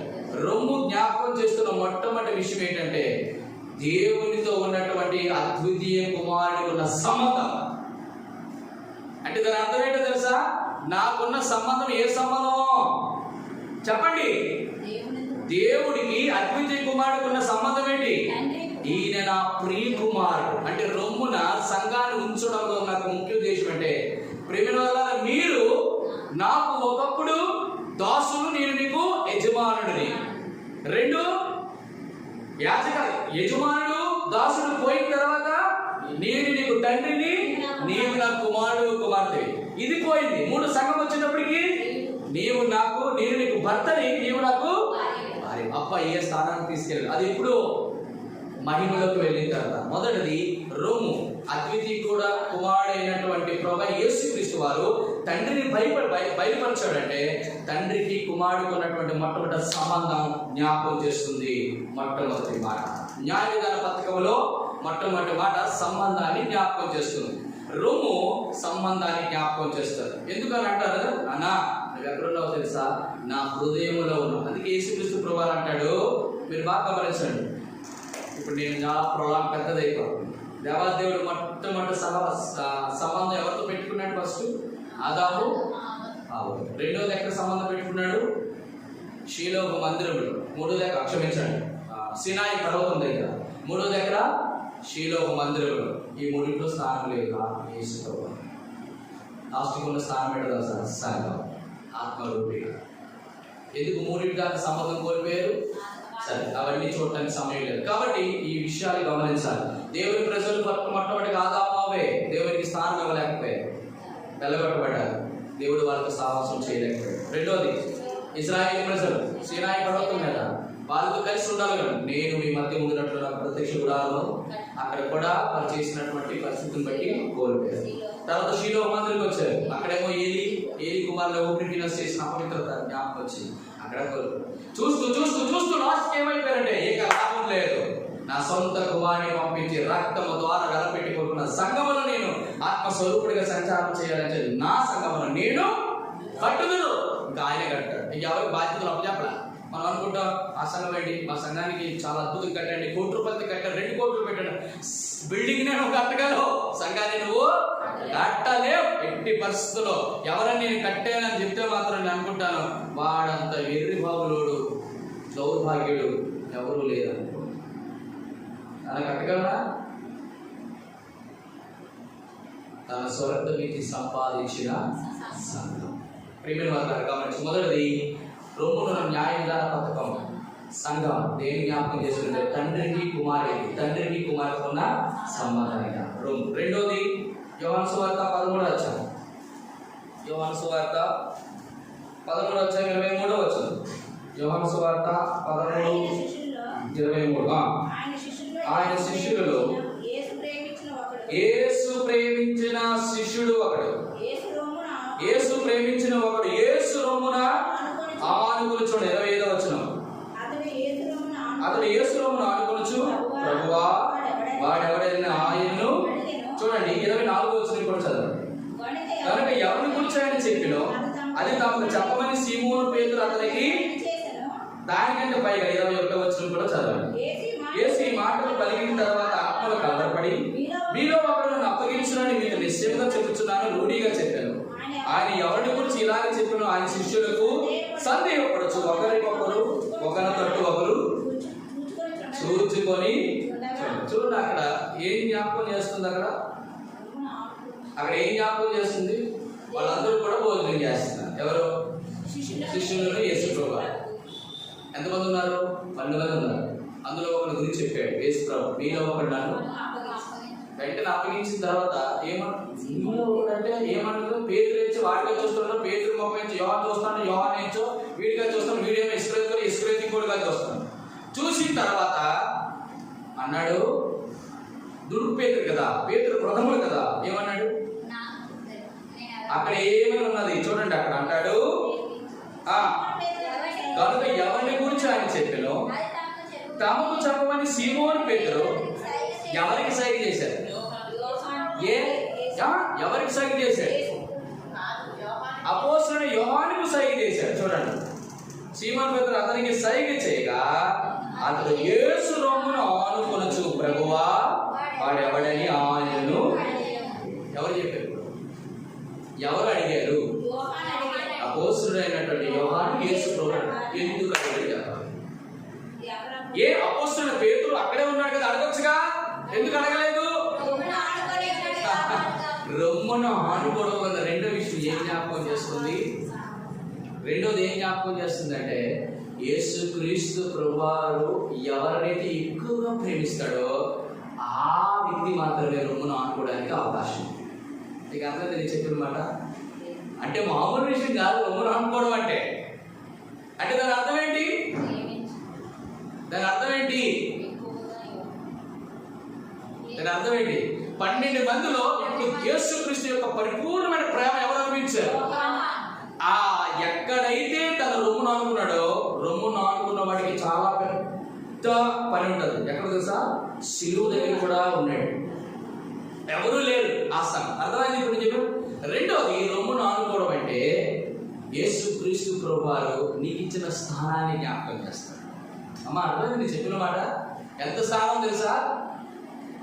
రొమ్ము జ్ఞాపకం చేస్తున్న మొట్టమొదటి విషయం ఏంటంటే దేవునితో ఉన్నటువంటి అద్వితీయ కుమారుడికి ఉన్న సంబంధం. అంటే దాని అర్థం ఏంటో తెలుసా? నాకున్న సంబంధం ఏ సంబంధమో చెప్పండి. దేవుడికి అద్వితీయ కుమారుడికి ఉన్న సంబంధం ఏంటి? ఈయన నా ప్రియ కుమారుడు. అంటే రొమ్మున సంఘాన్ని ఉంచడంలో నాకు ముఖ్య ఉద్దేశం అంటే ప్రేమ వల్ల మీరు నాకు ఒకప్పుడు దాసులు, నేను మీకు యజమానుడిని. రెండు, యజమానుడు దాసుడు పోయిన తర్వాత నేను నీకు తండ్రిని, నీవు నా కుమారుడు కుమార్తె. ఇది పోయింది. మూడు, సంఘం వచ్చేటప్పటికి నీవు నాకు, నేను నీకు భర్తని, నీవు నాకు అప్ప ఏ స్థానానికి తీసుకెళ్ళాడు. అది ఇప్పుడు మహిమలోకి వెళ్ళిన తర్వాత మొదటిది రొమ్ము. అద్వితీయ కూడా కుమారుడైనటువంటి ప్రభు యేసుక్రీస్తు వారు తండ్రిని బయలుపరచాడంటే తండ్రికి కుమారుడికి ఉన్నటువంటి మొట్టమొదటి సంబంధం జ్ఞాపకం చేస్తుంది. మొట్టమొదటి మాట న్యాయ విధాన పథకంలో మొట్టమొదటి మాట సంబంధాన్ని జ్ఞాపకం చేస్తుంది. రొమ్ము సంబంధాన్ని జ్ఞాపకం చేస్తారు. ఎందుకని అంటారు? అన్నా నువ్వు ఎక్కడున్నావు తెలుసా? నా హృదయంలో ఉన్నావు. అందుకే యేసుక్రీస్తు ప్రభు అంటాడు, మీరు బాగా గమనించండి. ఇప్పుడు నేను చాలా ప్రొలాం పెద్దదైపోతుంది. దేవాదేవుడు మొట్టమొదటి సంబంధం ఎవరితో పెట్టుకున్నాడు? ఫస్ట్ ఆదాము. రెండోది ఎక్కడ సంబంధం పెట్టుకున్నాడు? షీలో మందిరంలో. మూడో దగ్గర క్షమించండి, సినాయి పర్వతం దగ్గర. మూడో దగ్గర షీలో మందిరంలో. ఈ మూడింట్లో స్థానం లేదు. లాస్ట్కి ఉన్న స్థానం పెట్టదా సార్? సంఘం, ఆత్మరూపిగా. ఎందుకు మూడింటి దాకా సంబంధం కోల్పోయారు? సరే, అవన్నీ చూడటానికి సమయం లేదు కాబట్టి ఈ విషయాలు గమనించాలి. దేవుని ప్రజలు మొట్టమొదటిగా ఆదామావే దేవునికి స్థానం ఇవ్వలేకపోయారు, వెళ్ళగొట్టబడ్డారు. దేవుడు వాళ్ళతో సాహసం చేయలేకపోయాడు. రెండోది ఇశ్రాయేలు ప్రజలు సీనాయి పర్వతం మీద వాళ్ళతో కలిసి ఉండాలి కదా. నేను మీ మధ్య ఉండినట్లు నాకు ప్రత్యక్ష గుడాలను అక్కడ కూడా వాళ్ళు చేసినటువంటి పరిస్థితిని బట్టి కోల్పోయారు. తర్వాత షీలో మందిరికి వచ్చారు. అక్కడేమో ఏలి కుమారులు ఓపెన్ చేసిన అపవిత్రత జ్ఞాపకం వచ్చింది. అక్కడ చూస్తూ చూస్తూ చూస్తూ లాస్ట్ ఏమైపోయారంటే ఏక లాభం లేదు. నా సొంత కుమారుని పంపించి రక్తము ద్వారా వెలపెట్టుకుంటున్న సంఘములో నేను ఆత్మస్వరూపుడిగా సంచారం చేయాలని చెప్పి నా సంఘములో నేను కట్టుదును. ఇంకా ఆయన కట్టాడు. ఇంక ఎవరికి బాధ్యతలు అప్పచెప్పలా. మనం అనుకుంటాం ఆ సంఘం ఏంటి, మా సంఘానికి చాలా అద్భుతం కట్టండి, ₹1 కోట్లు కట్టాడు, 2 కోట్లు పెట్టాడు. బిల్డింగ్ నేను కట్టగలవు, సంఘాన్ని నువ్వు కట్టలేవు ఎట్టి పరిస్థితుల్లో. ఎవరని నేను కట్టానని చెప్తే మాత్రం నేను అనుకుంటాను వాడంత వెర్రి బాబులోడు దౌర్భాగ్యుడు ఎవరు లేదనుకో. అలా కట్టగలరా? తన స్వరక్తమిచ్చి సంపాదించిన సంఘం. ప్రియమైన వారు గమనించి మొదటిది రొమ్మున న్యాయ విధాన పథకం. సంఘం దేని జ్ఞాపకం చేసుకుంటే తండ్రికి కుమారుడికి ఉన్న సంబంధమైన రొమ్ము. రెండోది యోహాను సువార్త 13వ అధ్యాయం. యోహాను సువార్త 13వ అధ్యాయం 23వ వచనం. యోహాను సువార్త 13:23. ఆయన శిష్యులలో యేసు ప్రేమించిన శిష్యుడు ఒకడు. యేసు ప్రేమించిన ఒకడు యేసు రొమ్మున ఆనుకుని. చూడండి 25వ వచనం. అతడు యేసు రొమ్మున ఆనుకొనుచు ప్రభువా వాడెవడైనా ఆయన్ను. చూడండి 24వ వచనం కూడా చదవండి. కనుక ఎవరిని గురించి ఆయన చెప్పినో అది తమకు చెప్పమని సీమోను పేతురు అతనికి. దానికంటే పైగా 21వ వచనం కూడా చదవండి. యేసు ఈ మాటలు పలికిన తర్వాత ఆత్మలు కలవరపడి మీలో ఒకడు నన్ను అప్పగించునని మీకు నిశ్చయంగా చెప్పుచున్నాను రూఢిగా చెప్పాను. ఆయన ఎవరిని గురించి ఇలాగ చెప్పినో ఆయన శిష్యులకు సందేహపడచ్చు, ఒకరికొకరు ఒకరి తట్టు ఒకరు చూచుకొని నిలుచుకొని చూడండి అక్కడ ఏం జ్ఞాపకం చేస్తుంది అక్కడ ఏం జ్ఞాపకం చేస్తుంది? వాళ్ళందరూ కూడా భోజనం చేస్తున్నారు. ఎవరు? శిష్యులను యేసు ప్రభువు. ఎంతమంది ఉన్నారు? 12 మంది ఉన్నారు. అందులో ఒకరి గురించి చెప్పాడు యేసు ప్రభువు, మీలో ఒకడు నన్ను వెంటనే అప్పగించిన తర్వాత ఏమంటే ఏమంటారు? పేతురు వచ్చి వాడిగా చూస్తున్నాడు, పేతురు ముఖం నుంచి యోహాను చూస్తాడు, యోహాను నుంచో వీడిగా చూస్తాడు, వీడేమో ఇస్కరేతు ఇంకోటిగా చూస్తాడు. చూసిన తర్వాత అన్నాడు, దుడుకు పేతురు కదా, పేతురు ప్రథముడు కదా, ఏమన్నాడు? అక్కడ ఏమని ఉన్నది చూడండి. అక్కడ అంటాడు, కనుక ఎవరిని గురించి ఆయన చెప్పాను తమకు చెప్పమని సీమోను పేతురు ఎవరికి సైగ చేశారు? ఎవరికి సైగ చేశాడు? అపోస్తలుడైన యోహానుకు సైగ చేశాడు. చూడండి, సీమోను పేతురు అతనికి సైగ చేయగా అతడు యేసు రొమ్మును ఆనుకొనుచు, ప్రభువా వాడెవడని ఆయనను ఎవరు చెప్పారు? ఎవరు అడిగారు? అపోస్తలుడైనటువంటి యోహాను యేసు ప్రభువును ఎందుకు అడిగాడు చెప్పాలి? ఏ అపోస్తలుడైన పేతురు అక్కడే ఉన్నాడు కదా, అడగొచ్చుగా, ఎందుకు అడగలేదు? రొమ్మును ఆనుకోవడం వల్ల రెండో విషయం ఏం జ్ఞాపకం చేస్తుంది? రెండోది ఏం జ్ఞాపకం చేస్తుంది అంటే, యేసుక్రీస్తు ప్రభువారు ఎవరినైతే ఎక్కువగా ప్రేమిస్తాడో ఆ వ్యక్తి మాత్రమే రొమ్మును ఆనుకోవడానికి అవకాశం. నీకు అర్థం నేను చెప్పిన మాట అంటే మామూలు విషయం కాదు. రొమ్మును ఆనుకోవడం అంటే దాని అర్థం ఏంటి? దాని అర్థం ఏంటి? 12 మందిలో ఇప్పుడు యేసుక్రీస్తు యొక్క పరిపూర్ణమైన ప్రేమ ఎవరు అనిపించారు? ఎక్కడైతే తన రొమ్మును ఆనుకున్నాడో, రొమ్మును ఆనుకున్న వాడికి చాలా పెద్ద పని ఉంటుంది. ఎక్కడ తెలుసా? శిలువ దగ్గర కూడా ఉన్నాడు, ఎవరూ లేరు ఆ స్థానం. అర్థమైంది ఇప్పుడు చెప్పారు. రెండోది, రొమ్మును ఆనుకోవడం అంటే యేసుక్రీస్తు ప్రభువారు నీకు ఇచ్చిన స్థానాన్ని జ్ఞాపకం చేస్తాడు. అమ్మ అర్థమైంది నేను చెప్పిన మాట? ఎంత స్థానం తెలుసా?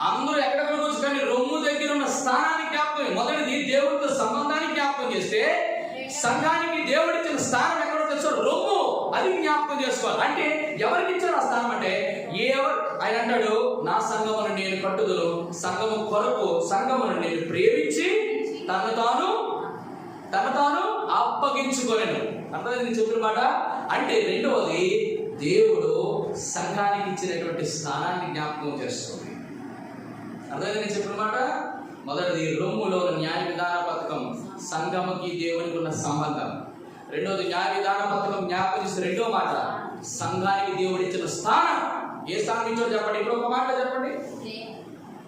అందరూ ఎక్కడెక్కడ కూర్చు, కానీ రొమ్ము దగ్గర ఉన్న స్థానాన్ని జ్ఞాపకం. మొదటిది దేవుడితో సంబంధాన్ని జ్ఞాపకం చేస్తే, సంఘానికి దేవుడిచ్చిన స్థానం ఎక్కడో తెలుసో రొమ్ము, అది జ్ఞాపకం చేసుకోవాలి. అంటే ఎవరికి ఇచ్చారు ఆ స్థానం అంటే ఆయన అంటాడు, నా సంఘమును నేను కట్టుదును, సంఘము కొరకు సంఘమును నేను ప్రేమించి తను తాను అప్పగించుకోలేను. అర్థమైంది నేను చెప్పిన మాట? అంటే రెండవది, దేవుడు సంఘానికి ఇచ్చినటువంటి స్థానాన్ని జ్ఞాపకం చేస్తుంది. అర్థమైంది నేను చెప్పిన మాట? మొదటిది రొమ్ములో న్యాయ విధాన పథకం, సంఘముకి దేవునికి ఉన్న సంబంధం. రెండోది న్యాయ విధాన పథకం జ్ఞాపకం చేస్తే రెండో మాట, సంఘానికి దేవుడు ఇచ్చిన స్థానం. ఏ స్థానం ఇచ్చాడో చెప్పండి. ఇప్పుడు ఒక మాట చెప్పండి,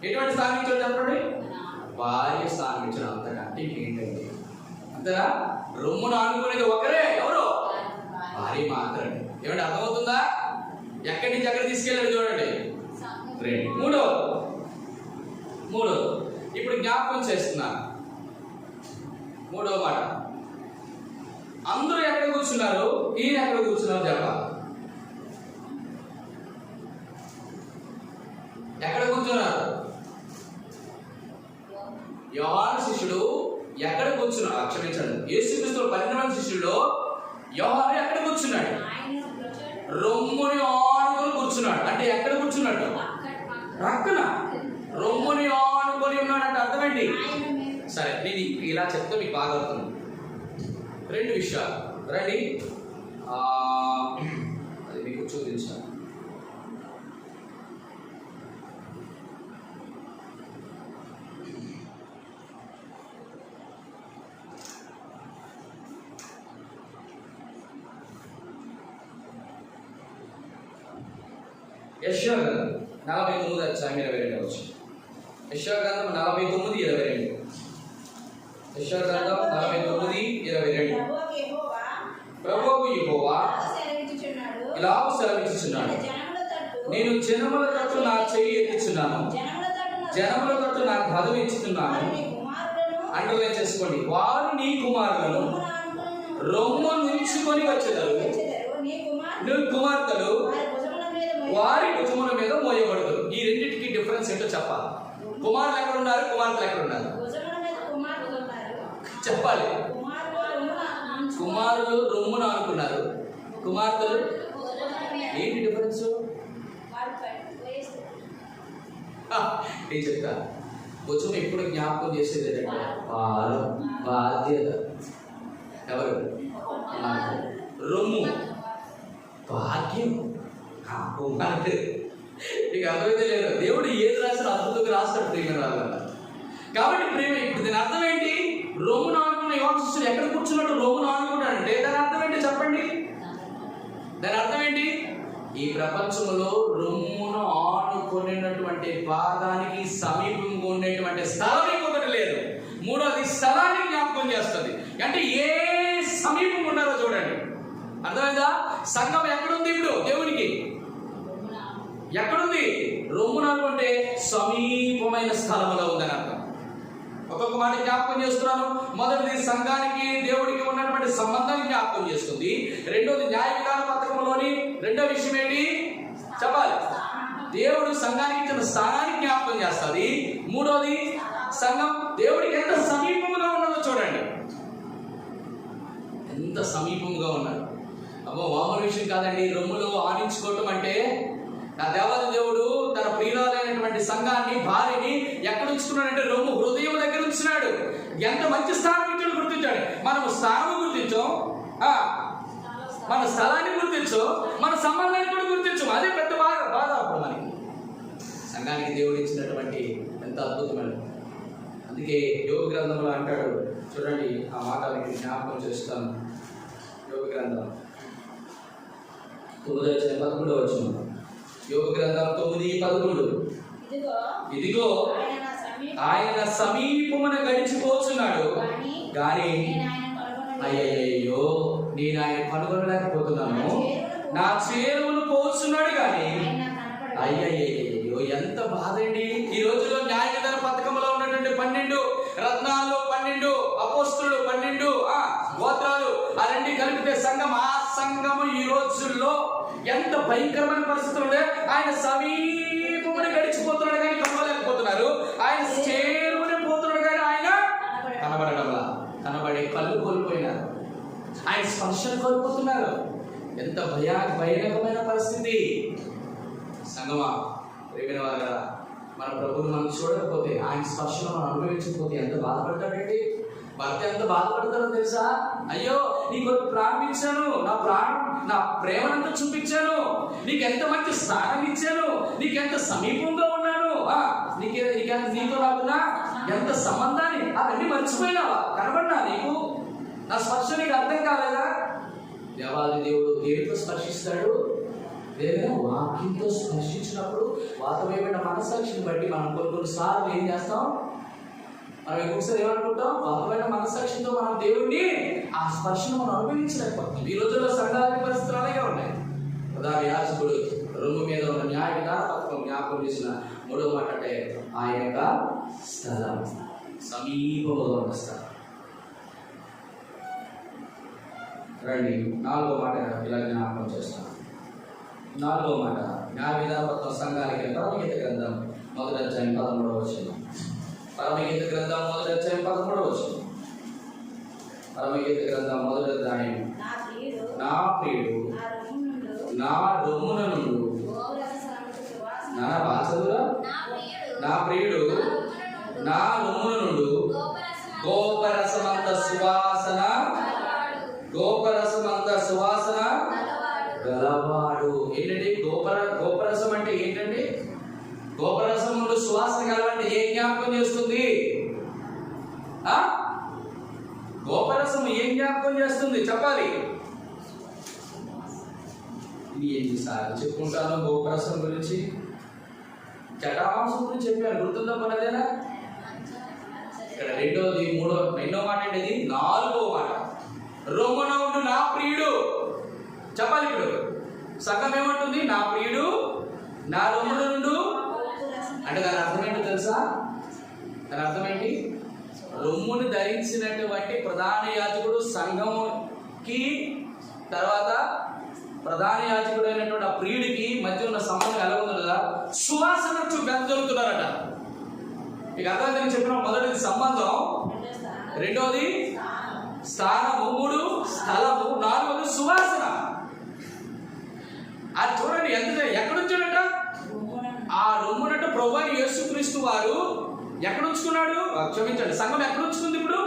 ఎటువంటి స్థానం ఇచ్చాడో చెప్పండి? భార్య స్థానం ఇచ్చాడు. అంతకంటే ఇంకేంటండి? అంతేనా? రొమ్మును ఆనుకునేది ఒకరే, ఎవరు? భార్య మాత్రమే. ఏమంటే అర్థమవుతుందా? ఎక్కడి నుంచి ఎక్కడ తీసుకెళ్ళాడు చూడండి. మూడో ఇప్పుడు జ్ఞాపకం చేస్తున్నాను. మూడో మాట, అందరూ ఎక్కడ కూర్చున్నారు, ఈయన ఎక్కడ కూర్చున్నారు చెప్పాలి. ఎక్కడ కూర్చున్నారు? యోహాను శిష్యుడు ఎక్కడ కూర్చున్నాడు? క్షమించండి, యేసుక్రీస్తు 12 మంది శిష్యుల్లో యోహాను ఎక్కడ కూర్చున్నాడు? రొమ్ముని ఆనుకొని కూర్చున్నాడు. అంటే ఎక్కడ కూర్చున్నాడు? రక్కన రొమ్ముని ఆనుకొని ఉన్నాడంటే అర్థం ఏంటి? సరే, నేను ఇలా చెప్తే మీకు బాగా అవుతుంది. 2 విషయాలు రండి, అది మీకు చూపించాను. యెషయా గ్రంథం 49 అధ్యాయం 22 వచ్చు. యెషయా గ్రంథం 49:22. యెషయా గ్రంథం 49:22. ప్రభువు యెహోవా ఇలాగ సెలవిచ్చుచున్నాడు, నేను జనముల తట్టు నా చెయ్యి ఎత్తుచున్నాను, జనముల తట్టు నా గదం ఇచ్చుతున్నాను. అండర్లైన్ చేసుకోండి. వారు నీ కుమారులను రొమ్ము నుంచుకొని వచ్చేదారు, నీ కుమార్తెలు వారి భుజముల మీద మోయబడతారు. ఈ రెండింటికి డిఫరెన్స్ ఏంటో చెప్పాలి. కుమారులు ఎక్కడ ఉన్నారు, కుమార్తెలు ఎక్కడ ఉన్నారు చెప్పాలి. కుమారులు రొమ్మును అనుకున్నారు, కుమార్తెలు ఏంటి డిఫరెన్స్? నేను చెప్తా కొంచెం ఎప్పుడు జ్ఞాపకం చేసేది ఏంటంటే భారం, బాధ్యత. ఎవరు? రొమ్ము, భాగ్యం, అంటే నీకు అర్థమైతే లేదు. దేవుడు ఏది రాసిన అద్భుతంగా రాస్తాడు ప్రేమ రావాల. కాబట్టి ప్రేమ ఇప్పుడు దీని అర్థం ఏంటి? రొమ్మును ఆనుకున్న యోగశిష్యుడు ఎక్కడ కూర్చున్నట్టు రొమ్మును ఆనుకుంటాడంటే దాని అర్థం ఏంటి చెప్పండి? దాని అర్థం ఏంటి? ఈ ప్రపంచంలో రొమ్మును ఆనుకునేటువంటి పాదానికి సమీపంగా ఉండేటువంటి స్థలం ఇంకొకటి లేదు. మూడోది స్థలాన్ని జ్ఞాపకం చేస్తుంది. అంటే ఏ సమీపం ఉన్నారో చూడండి. అర్థమైందా? సంఘం ఎక్కడుంది ఇప్పుడు దేవునికి? ఎక్కడుంది? రొమ్మును అంటే సమీపమైన స్థలంలో ఉందని అర్థం. ఒక్కొక్క మాట జ్ఞాపకం చేస్తున్నాను. మొదటిది సంఘానికి దేవుడికి ఉన్నటువంటి సంబంధాన్ని జ్ఞాపకం చేస్తుంది. రెండోది న్యాయ విధాన పథకంలోని రెండో విషయం ఏంటి చెప్పాలి? దేవుడు సంఘానికి ఇచ్చిన స్థానాన్ని జ్ఞాపకం చేస్తుంది. మూడోది సంఘం దేవుడికి ఎంత సమీపంగా ఉన్నదో చూడండి. ఎంత సమీపంగా ఉన్నారు. అమ్మో మామూలు విషయం కాదండి. రొమ్ములో ఆనించుకోవటం అంటే నా దేవాది దేవుడు తన ప్రియురాలైనటువంటి సంఘాన్ని, భార్యని ఎక్కడ ఉంచుకున్నాడంటే రొమ్ము హృదయం దగ్గర ఉంచున్నాడు. ఎంత మంచి స్థానం ఇచ్చాడు గుర్తించాడు. మనం స్థానం గుర్తించాం, మన స్థలాన్ని గుర్తించు, మన సంబంధాన్ని కూడా గుర్తించు. అదే పెద్ద బాధ అప్పుడు మనకి. సంఘానికి దేవుడు ఇచ్చినటువంటి ఎంత అద్భుతమైన. అందుకే యోగ గ్రంథంలో అంటాడు చూడండి, ఆ మాట మీకు జ్ఞాపకం చేస్తాను. యోగ గ్రంథం 9:13 యోగ గ్రంథం 9:13 ఇదిగో ఆయన సమీపమున గడిచిపోతున్నాడు కానీ అయ్యయ్యో నేను ఆయన కనుగొనలేకపోతున్నాను. నా చేరువును పోతున్నాడు కానీ అయ్యయ్యో ఎంత బాధ అండి. ఈ రోజుల్లో న్యాయ విధాన పథకంలో ఉన్నటువంటి 12 రత్నాలు, 12 అపోస్తులు, 12 గోత్రాలు, ఆ రెండు కలిపితే సంఘం. ఆ సంఘము ఈ రోజుల్లో ఎంత భయంకరమైన పరిస్థితులు ఉండే. ఆయన సమీపముని గడిచిపోతున్నాడు కానీ కనబడలేకపోతున్నారు. ఆయన చేరువుని పోతున్నాడు కానీ ఆయన కనబడడంలా. కనబడే కళ్ళు కోల్పోయినారు. ఆయన స్పర్శను కోల్పోతున్నారు. ఎంత భయానకమైన పరిస్థితి. సంగమా ప్రేమైన వారా, మన ప్రభువుని మనం చూడకపోతే, ఆయన స్పర్శను మనం అనుభవించకపోతే ఎంత బాధపడతాడండి. భర్త ఎంత బాధపడతారో తెలుసా? అయ్యో నీకు ప్రారంభించాను, నా ప్రేమనంతా చూపించాను, నీకు ఎంత మంచి స్థానం ఇచ్చాను, నీకెంత సమీపంగా ఉన్నాను, నీతో నాకున్నా ఎంత సంబంధాన్ని అవన్నీ మర్చిపోయినావా? కనబడినా నీకు? నా స్పర్శ నీకు అర్థం కాలేదా? దేవాది దేవుడు దేనితో స్పర్శిస్తాడు? లేదా వాక్యంతో స్పర్శించినప్పుడు వాతమైన మనసాక్షిని బట్టి మనం కొన్నిసార్లు ఏం చేస్తాం? మనం ఇంకొకసారి ఏమనుకుంటాం? వాతమైన మనసాక్షితో మనం దేవుడిని ఆ స్పర్శను మనం అనుభవించలేకపోతాం. ఈ రోజుల్లో సంఘాల పరిస్థితులు అలాగే ఉన్నాయి. ప్రధాన యాజకుడు రొమ్ము మీద ఉన్న న్యాయ విధాన పథకం జ్ఞాపకం చేసిన మూడవ మాట అంటే ఆయన యొక్క స్థలం, సమీపంలో ఉన్న స్థలం. రండి నాలుగో మాట ఇలా జ్ఞాపకం చేస్తాను. నాలుగో మాట న్యాయ విధాన పథకం సంఘానికి పరమగీత గ్రంథం 1:13 పరమగీత గ్రంథం 1:13 పరమగీత గ్రంథం 1 నా ప్రియుడు నా రొమ్మున నుండు నా ప్రియుడు నా రొమ్మున నుండు గోపరసమంత సువాసన గలవాడు. ఏంటంటే గోపరసం అంటే ఏంటంటే? గోపరసం నుండి సువాసన గలవంటే ఏ జ్ఞాపకం చేస్తుంది? గోపరసం ఏం జ్ఞాపకం చేస్తుంది చెప్పాలి. ఎన్నిసార్లు చెప్పుకుంటాను గోపరసం గురించి? జటామాంసం గురించి చెప్పాను, గుర్తుందా మనదేనా? ఇక్కడ రెండో మాట ఏంటిది? నాలుగో మాట రొమ్మున ఉండు నా ప్రియుడు. చెప్పాలి. ఇప్పుడు సంఘం ఏమంటుంది? నా ప్రియుడు నా రొమ్మున నుండు అంటే దాని అర్థం ఏంటో తెలుసా? దాని అర్థం ఏంటి? రొమ్మును ధరించినటువంటి ప్రధాన యాజకుడు సంఘముకి, తర్వాత ప్రధాన యాజకుడు అయినటువంటి ఆ ప్రియుడికి మధ్య ఉన్న సంబంధం ఎలా ఉందో కదా, సువాసన వెదజల్లుతున్నారట. మీకు అర్థం చెప్పిన మొదటిది సంబంధం, రెండోది స్థానము, 3 స్థలము, 4 సువాసన. అది చూడండి ఎక్కడొచ్చాడట? ప్రభువైన యేసుక్రీస్తు వారు ఎక్కడ ఉంచుకున్నాడు? క్షమించండి, సంఘం ఎక్కడ ఉంచుకుంది? ఇప్పుడు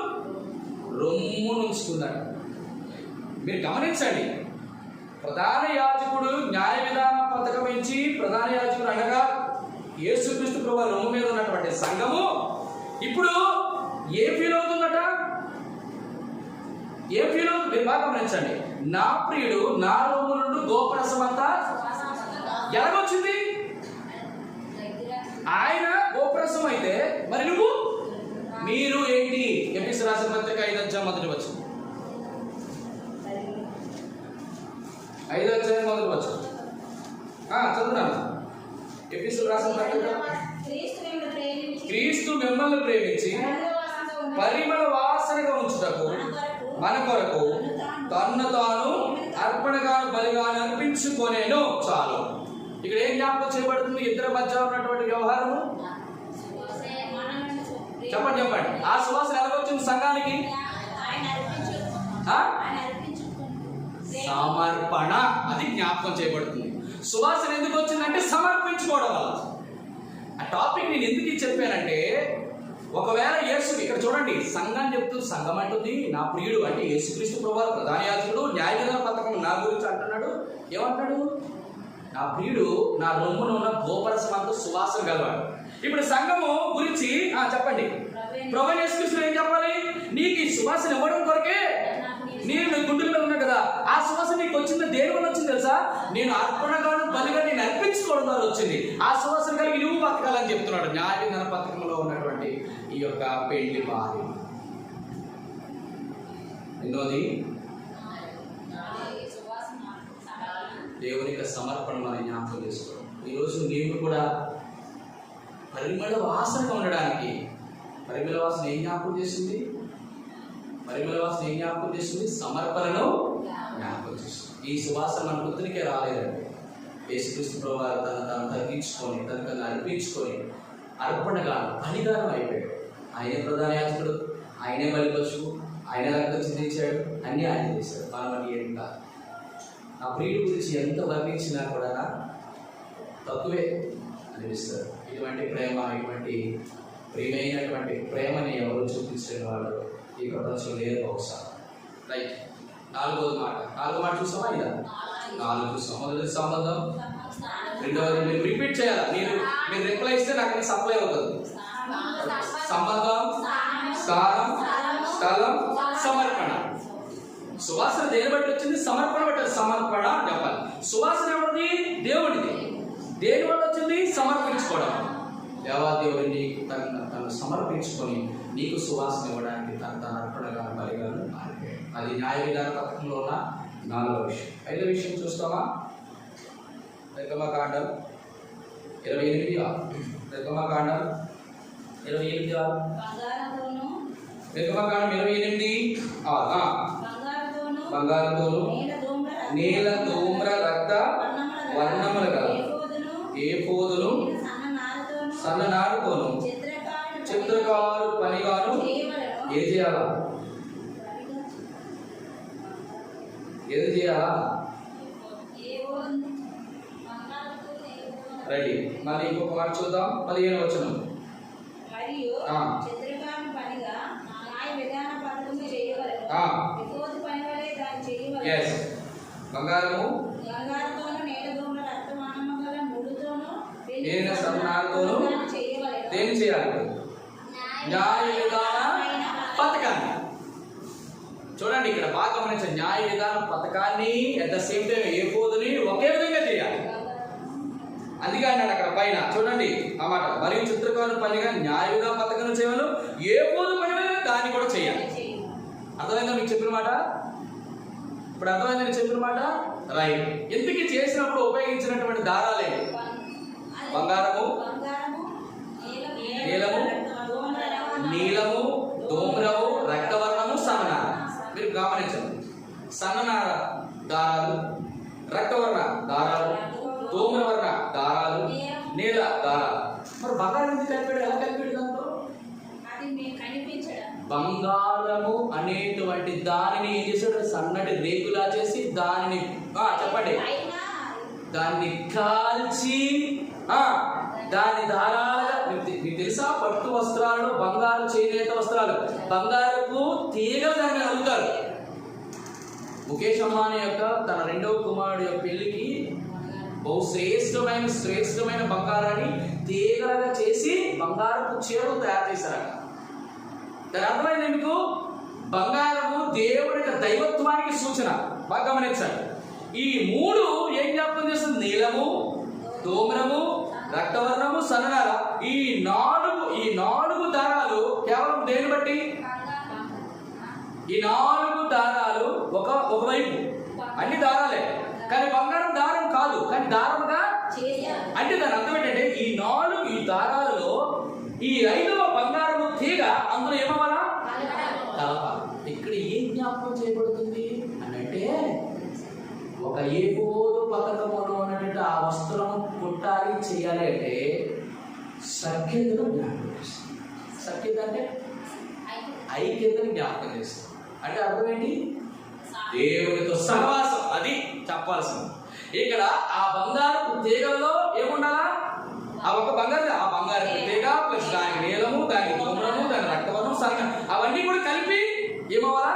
రొమ్మును ఉంచుకుందట. మీరు గమనించండి, ప్రధాన యాజకుడు న్యాయ విధాన పథకం ఇచ్చి, ప్రధాన యాజకుడు అనగా యేసుక్రీస్తు ప్రభువు రొమ్ము మీద ఉన్నటువంటి సంఘము ఇప్పుడు ఏ ఫీల్ అవుతుందట? ఏ ఫీల్ అవుతుంది? మీరు బాగా గమనించండి. నా ప్రియుడు నా రొమ్ము నుండి గోపరసం అంతా ఎలాగొచ్చింది? ఆయన గోపరసం అయితే మరి నువ్వు మీరు ఏంటి? ఎఫెసీయులకు రాసిన పత్రిక 5వ మొదటి వచనం, 5వ మొదటి వచనం చదువున్నాను. ఎఫెసీయులకు రాసిన పత్రిక, క్రీస్తు మిమ్మల్ని ప్రేమించి పరిమళ వాసనగా ఉంచుటకు మన కొరకు తన్ను తాను అర్పణగాను బలిగాను అర్పించుకొనేను. చాలు. ఇక్కడ ఏం జ్ఞాపకం చేయబడుతుంది? ఇద్దరి మధ్య ఉన్నటువంటి వ్యవహారము. చెప్పండి చెప్పండి. ఆ సువాసన ఎలా వచ్చింది సంఘానికి? సమర్పణ, అది జ్ఞాపకం చేయబడుతుంది. సువాసన ఎందుకు వచ్చిందంటే సమర్పించుకోవడం వల్ల. ఆ టాపిక్ నేను ఎందుకు చెప్పానంటే, ఒకవేళ యేసు ఇక్కడ చూడండి, సంఘం చెప్తుంది, సంఘం అంటుంది నా ప్రియుడు అంటే యేసుక్రీస్తు ప్రభువు ప్రధాన యాజకుడు న్యాయ విధాన పథకం నా గురించి అంటున్నాడు. ఏమంటాడు? నా ప్రియుడు నా రొమ్మును ఉన్న గోపరసం అంతా సువాసన గలవాడు. ఇప్పుడు సంఘము గురించి చెప్పండి, ప్రభువు యేసుక్రీస్తు ఏం చెప్పాలి? నీకు ఈ సువాసన ఇవ్వడం కొరకే నేను నీ గుండెల మీద ఉన్నా కదా. ఆ సువాసన నీకు వచ్చింది దేని వల్ల వచ్చింది తెలుసా? నేను అర్పణగాను బలిగా నేను అర్పించుకోవడం ద్వారా వచ్చింది. ఆ సువాసన కలిగి నువ్వు బతకాలని చెప్తున్నాడు న్యాయ విధాన పథకంలో ఉన్నటువంటి ఈ యొక్క పెళ్లి భార్య. ఎన్నోది? దేవునికి సమర్పణ మనం జ్ఞాపకం చేసుకోవడం. ఈరోజు నీవు కూడా పరిమళ వాసనగా ఉండడానికి, పరిమళ వాసన ఏం జ్ఞాపకం చేస్తుంది? పరిమళ వాసన ఏం జ్ఞాపకం చేస్తుంది? సమర్పణను జ్ఞాపకం చేస్తుంది. ఈ సువాసన మన బుద్ధినికే రాలేదండి. యేసుక్రీస్తు ప్రభువు తను తగ్గించుకొని తనకన్నా అర్పించుకొని అర్పణగా బలిదానం అయిపోయాడు. ఆయనే ప్రధాన యాజకుడు, ఆయనే బలిపశువు, ఆయన రక్తం చిందించాడు, అన్నీ ఆయన చేశాడు. మనం ఏం కాదు. ఆ ప్రియుడి గురించి ఎంత వర్ణించినా కూడా తక్కువే అనిపిస్తారు. ఇటువంటి ప్రేమ, ఇటువంటి ప్రియమైనటువంటి ప్రేమని ఎవరు చూపించిన వాళ్ళు ఈ ప్రపంచంలో లేరు బహుశా. రైట్. నాలుగో మాట చూసామా? ఇదా 4 చూసాం. మొదటి సంబంధం, రెండవది మీరు రిపీట్ చేయాలి. మీరు రిప్లై ఇస్తే నాకు సప్లై అవుతుంది. సంబంధం, స్థానం, స్థలం, సమర్పణ. సువాసన దేని బట్టి వచ్చింది? సమర్పణ బట్టి. సమర్పణ చెప్పాలి. సువాసన ఎవరిది? దేవుడిది. దేని వల్ల వచ్చింది? సమర్పించుకోవడం. దేవాదేవుడిని తను సమర్పించుకొని నీకు సువాసన ఇవ్వడానికి తన అర్పణగా బలిగాను మారిపోయాడు. అది న్యాయ విధాన పథకంలో ఉన్న 4వ విషయం. 5వ విషయం చూస్తామా? నిర్గమకాండం 28 నిర్గమకాండం 28 నిర్గమకాండం 28 బంగారంతోను నీల ధూమ్ర రక్త వర్ణములు గల ఏఫోదును సన్న నారుతోను చిత్రకారు పనిగాను ఏది చేయాలా? రెడీ. మళ్ళీ ఇంకొక మాట చూద్దాం. 15వ వచనం. బంగారము దేని చేయాలి? న్యాయ విధాన పథకాన్ని. చూడండి ఇక్కడ బాగా గమనించండి. న్యాయ విధాన పథకాన్ని అట్ ద సేమ్ టైం ఏ పోదుని ఒకే విధంగా చేయాలి. అందుకే అన్నాడు అక్కడ పైన చూడండి ఆ మాట. మరియు చిత్రకారు పనిగా న్యాయ విధాన పథకం చేయాలి, ఏ పోదు పని దాన్ని కూడా చేయాలి. అర్థమైందా మీకు చెప్పిన మాట? ఇప్పుడు అర్థమైందా నేను చెప్పిన మాట? రైట్. ఎందుకు చేసినప్పుడు ఉపయోగించినటువంటి దారాలే బంగారము, నీలము, ధూమ్రము, రక్తవర్ణము, సన్ననార. మీరు గమనించండి. సన్ననార దారాలు, రక్తవర్ణ దారాలు, ధూమ్రవర్ణ దారాలు, నీల దారాలు. మరి బంగారం ఎందుకు కలిపాడు? ఎలా కలిపాడు? దాంట్లో బంగారము అనేటువంటి దానిని ఏం చేశాడు? సన్నటి రేకులా చేసి దానిని చెప్పండి, దాన్ని కాల్చి దాని ధారాలుగా మీకు తెలుసా, పట్టు వస్త్రాలు, బంగారు చేనేత వస్త్రాలు, బంగారపు తీగలు దాన్ని అలుగుతారు. ముఖేష్ అంబానీ యొక్క తన రెండవ కుమారుడు యొక్క పెళ్లికి బహు శ్రేష్టమైన బంగారాన్ని తీగలుగా చేసి బంగారపు చీరలు తయారు చేశారు. దాని అర్థమైంది మీకు, బంగారము దేవుడి యొక్క దైవత్వానికి సూచన. బాగా గమనించండి. ఈ మూడు ఏం జ్ఞాపకం చేస్తుంది? నీలము, ధూమ్రము, రక్తవర్ణము, సన్ననార. ఈ నాలుగు దారాలు కేవలం దేని బట్టి? ఈ నాలుగు దారాలు ఒకవైపు అన్ని దారాలే, కానీ బంగారం దారం కాదు, కానీ దారముగా. అంటే దాని అర్థం ఏంటంటే ఈ దారాలలో ఈ 5వ బంగారము తీగ అందులో ఏమవ్వాలా? కలపాలి. ఇక్కడ ఏం జ్ఞాపకం చేయబడుతుంది అని అంటే, ఒక ఏపోదు పథకములో ఉన్నటువంటి ఆ వస్త్రం కుట్టాలి, చేయాలి అంటే సఖ్యతను జ్ఞాపకం చేస్తుంది. సఖ్యత అంటే ఐక్యతను జ్ఞాపకం చేస్తుంది. అంటే అర్థం ఏంటి? దేవునితో సహవాసం. అది చెప్పాల్సింది. ఇక్కడ ఆ బంగారు తీగలలో ఏముండాలా? ఆ బంగారు తీగ ప్లస్ దానికి నీలము, దానికి ధూమ్రము, దాని రక్తవర్ణం, సన్న, అవన్నీ కూడా కలిపి ఏమవ్వాలా?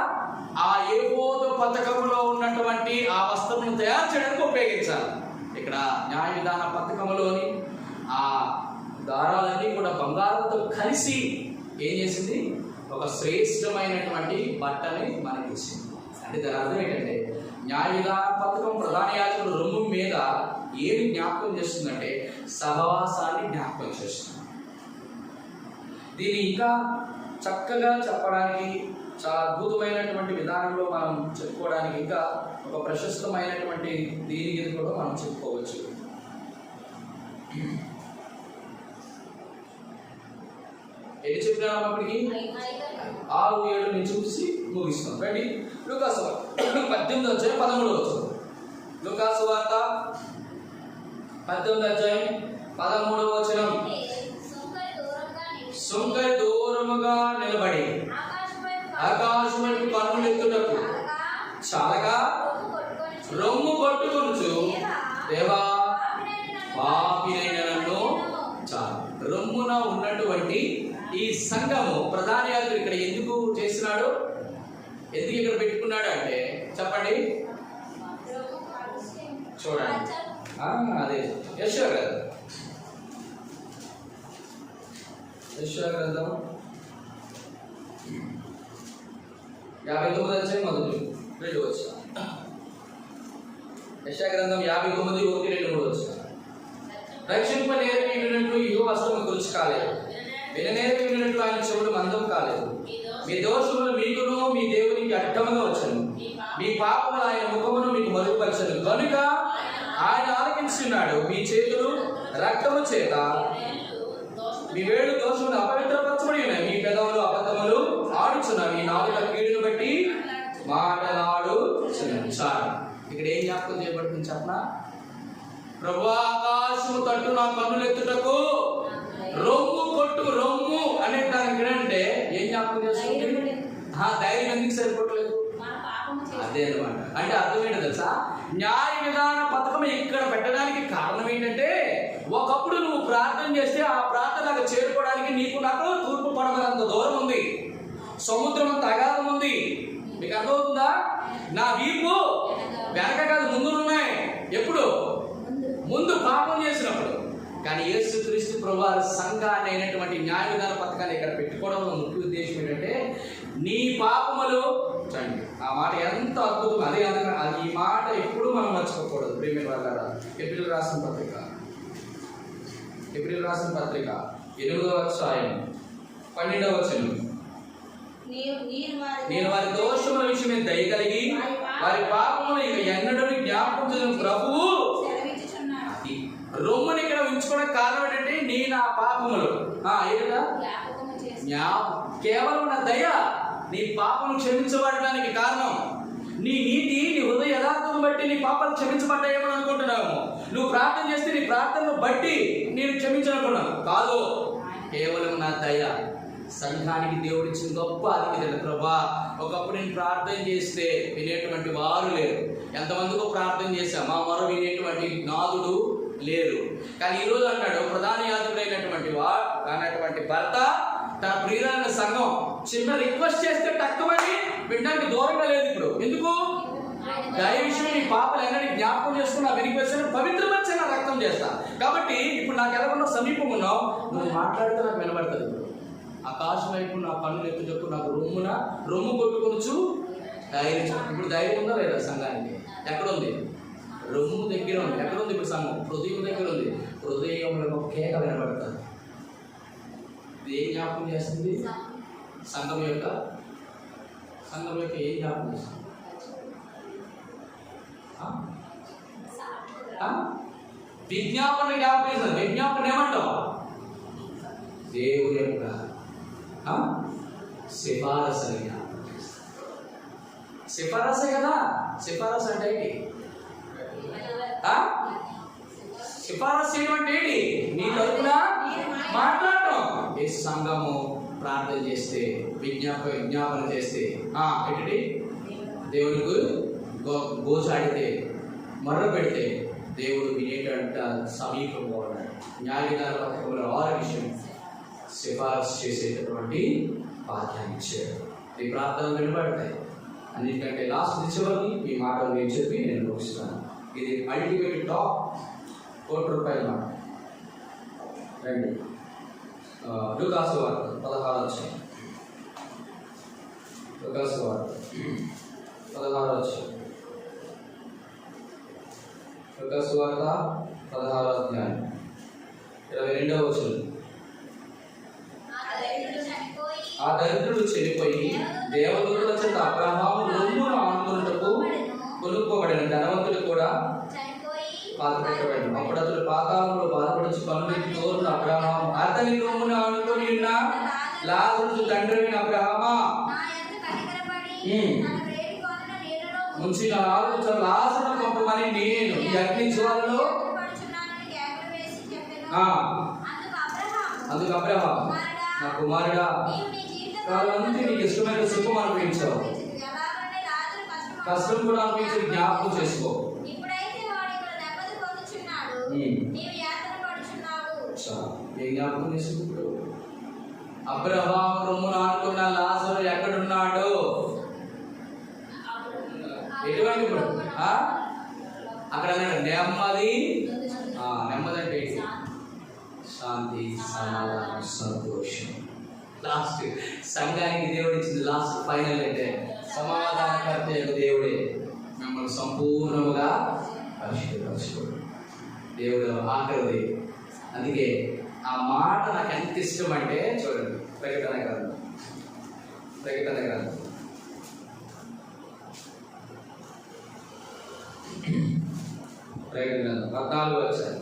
ఆ ఏపోదు పథకంలో ఉన్నటువంటి ఆ వస్త్రం తయారు చేయడానికి ఉపయోగించాలి. ఇక్కడ న్యాయ విధాన పథకంలోని ఆ దారాలన్నీ కూడా బంగారంతో కలిసి ఏం చేసింది? ఒక శ్రేష్టమైనటువంటి బట్టని మనకి ఇచ్చింది. అంటే దాని అర్థం ఏంటంటే, న్యాయ విధాన పథకం ప్రధాన యాజకుడు రొమ్ము మీద ఏమి జ్ఞాపకం చేస్తుందంటే సహవాసాన్ని జ్ఞాపకం చేస్తుంది. దీన్ని ఇంకా చక్కగా చెప్పడానికి, చాలా అద్భుతమైనటువంటి విధానంలో మనం చెప్పుకోవడానికి ఇంకా ఒక ప్రశస్తమైనటువంటి దీని కూడా మనం చెప్పుకోవచ్చు. ఎన్ని చెప్పినాం అప్పటికి? 6, 7 నుంచి చూసి ముగిస్తాం. రండి, లూకాసు 18వ అధ్యాయం 13వ వచనం. లూకాసు వార్త 18వ అధ్యాయం 13వ వచనం. సుంకరి దూరముగా నిలబడి ఆకాశం వైపు కన్నులెత్తుటకు చాలగా రొమ్ము కొట్టుకొనుచు, దేవా పాపినైన నన్ను చాలు. రొమ్మున ఉన్నటువంటి ఈ సంఘము ప్రధాన యాజకుడు ఇక్కడ ఎందుకు చేస్తున్నాడు? ఎందుకు ఇక్కడ పెట్టుకున్నాడు అంటే చెప్పండి, చూడండి. అదే యెషయా గ్రంథం 59వ అధ్యాయం 1-2 వచనం. యెషయా గ్రంథం 59, 1-2 వచనం. రక్షింపనేరనట్లు యెహోవా హస్తము కురుచు కాలేదు, విననేరనట్లు ఆయన చెవులు మందం కాలేదు. మీ దోషములు మీకును మీ దేవునికి అడ్డముగా వచ్చను, మీ పాపములు ఆయన ముఖమును మీకు మరుగుపరచను. కనుక ఆయన ఆలకించున్నాడు. మీ చేతులు రక్తము చేత, మీ వేళ్ళు దోషములు అపవిత్రపరచబడి ఉన్నాయి. మీ పెదవులు అబద్ధములు ఆడుచున్నవి. మీ నాలుక కీడును బట్టి మాటలాడుచున్నారు. ఇక్కడ ఏం జ్ఞాపకం చేయబడుతుంది చెప్పనా? ప్రభువా, ఆకాశము తట్టు నా కన్నులెత్తుటకు రొమ్ము అనే దానికి అంటే ఏం జ్ఞాపకం చేస్తుంది? ధైర్యం ఎందుకు సరిపోవట్లేదు? అదే అనమాట. అంటే అర్థం ఏంటో తెలుసా? న్యాయ విధాన పథకం ఇక్కడ పెట్టడానికి కారణం ఏంటంటే, ఒకప్పుడు నువ్వు ప్రార్థన చేస్తే ఆ ప్రార్థనకు చేరుకోవడానికి నీకు నాకు తూర్పు పడమనంత దూరం ఉంది, సముద్రం అంత అగాధం ఉంది. మీకు అర్థమవుతుందా? నా వీపు వెనక కాదు, ముందు ఉన్నాయి. ఎప్పుడు? ముందు పాపం చేసినప్పుడు. కానీ యేసుక్రీస్తు ప్రభువారు సంఘాన్ని అయినటువంటి న్యాయ విధాన పథకాన్ని ఇక్కడ పెట్టుకోవడంలో ముఖ్య ఉద్దేశం ఏంటంటే, నీ పాపములు చూడండి. ఆ మాట ఎంత అద్భుతం! అదే అది ఈ మాట ఎప్పుడు మనం మర్చిపోకూడదు. ప్రేమిల వాళ్ళ ఏప్రిల్ రాసిన పత్రిక 8వ అధ్యాయం 12వ వచనం. నేను వారి దోషముల విషయమే దయ కలిగి వారి పాపములు ఇక ఎన్నడూ జ్ఞాపకం చేయని ప్రభువు రొమ్ముని ఇక్కడ ఉంచుకోవడానికి కారణం ఏంటంటే, నేను ఆ పాపములు కేవలం నా దయ నీ పాపము క్షమించబడడానికి కారణం. నీ నీతి, నీ హృదయ యథార్థతను బట్టి నీ పాపాలు క్షమించబడ్డాయేమని అనుకుంటున్నాము. నువ్వు ప్రార్థన చేస్తే నీ ప్రార్థనను బట్టి నేను క్షమించాలనుకున్నాను. కాదు, కేవలం నా దయ. సంఘానికి దేవుడిచ్చిన గొప్ప అధికారుల ప్రభా, ఒకప్పుడు నేను ప్రార్థన చేస్తే వినేటువంటి వారు లేరు. ఎంతమందికో ప్రార్థన చేశా, మా మొర వినేటువంటి నాదుడు లేరు. కానీ ఈరోజు అన్నాడు, ప్రధాన యాజకుడైనటువంటి భర్త తన ప్రియురాలైన సంఘం చిన్న రిక్వెస్ట్ చేస్తే తక్కువని వినడానికి దూరంగా లేదు. ఇప్పుడు ఎందుకు? దయవిషయం నీ పాపలు ఎన్నని జ్ఞాపకం చేసుకున్నా వెనుక పవిత్రమైన రక్తం చేస్తా. కాబట్టి ఇప్పుడు నాకు ఎలా ఉన్నావు, సమీపం ఉన్నావు, నువ్వు మాట్లాడితే నాకు వినబడుతుంది. ఆకాశం వైపు నా పనులు ఎత్తుటకు నాకు రొమ్ము కొట్టుకొనుచు ధైర్యం. ఇప్పుడు ధైర్యం ఉందా లేదా సంఘానికి? ఎక్కడుంది? రొమ్ము దగ్గర ఉంది. ఎక్కడుంది ఇప్పుడు సంఘం? హృదయం దగ్గర ఉంది. హృదయంలో కేక వినబడుతుంది. ఇది ఏం జ్ఞాపకం చేస్తుంది? సంఘం యొక్క ఏం జ్ఞాపకం చేస్తుంది? విజ్ఞాపన జ్ఞాపకం చేస్తుంది. విజ్ఞాపన ఏమంటాం? దేవుని యొక్క సిఫారసు జ్ఞాపకం చేస్తుంది. సిఫారసే కదా. సిఫారసు అంటే ఏంటి? సిఫారసు చేయడం అంటే ఏంటి? నీ తరపున మాట్లాడటం. ఏ సంఘము ప్రార్థన చేస్తే, విజ్ఞాపన చేస్తే, ఏంటి దేవునికి గోచాడితే, మర్ర పెడితే దేవుడు వినేటంట సమీపంగా ఉన్నాడు. న్యాయవిధాన పథకంలో 6 విషయం సిఫారసు చేసేటటువంటి వాక్యాన్ని ఇచ్చాడు. ఈ ప్రార్థనలు వినబడతాయి. అన్నిటికంటే లాస్ట్ చివరికి ఈ మాటలు నేను చెప్పి నేను ముగిస్తాను. ఇది అల్టిమేట్ టాప్ ₹1 మాట. రండి, లూకాసు వార్త 16వ అధ్యాయం. లూకాసు వార్త 16వ అధ్యాయం. లూకాసు వార్త 16వ అధ్యాయం 22వ వచనం. ఆ దరిద్రుడు చనిపోయి దేవదూతల చేత అబ్రహాము రొమ్మును ఆనుకొనుటకు కొనుక్కోబడిన ధనవంతుడు కూడా బాధపెట్టబడి, అప్పుడు అతడు పాతాళంలో బాధపడుచు కన్నులెత్తి తోరున అబ్రహాము, అతని రొమ్మును ఆనుకొని ఉన్న లాజరు తండ్రి అబ్రహామా, ముంచిన లాజరును పంపమని నేను ఈ అగ్ని జ్వాలలో. అందుకు అబ్రహాము, నా కుమారుడా, కాలంతా నీకు ఇష్టమైన సుఖం అనుభవించావు, కష్టం కూడా అనుభవించి జ్ఞాపకం చేసుకో. ఏ జ్ఞాపకం చేసుకుంటూ అబ్రహాము రొమ్మును ఆనుకున్న లాజరు ఎక్కడున్నాడు? ఎటువంటి అక్కడ నెమ్మది. నెమ్మది అంటే శాంతి, సమాధానం, సంతోషం. లాస్ట్ సంఘానికి దేవుడు ఇచ్చింది లాస్ట్ ఫైనల్ అంటే సమాధానకర్త దేవుడే మిమ్మల్ని సంపూర్ణముగా పరిశుద్ధపరచుకోడు. దేవుడు ఆఖరిది. అందుకే ఆ మాట నాకు ఎంత ఇష్టం అంటే చూడండి, ప్రకటన గ్రంథం 14వ అధ్యాయం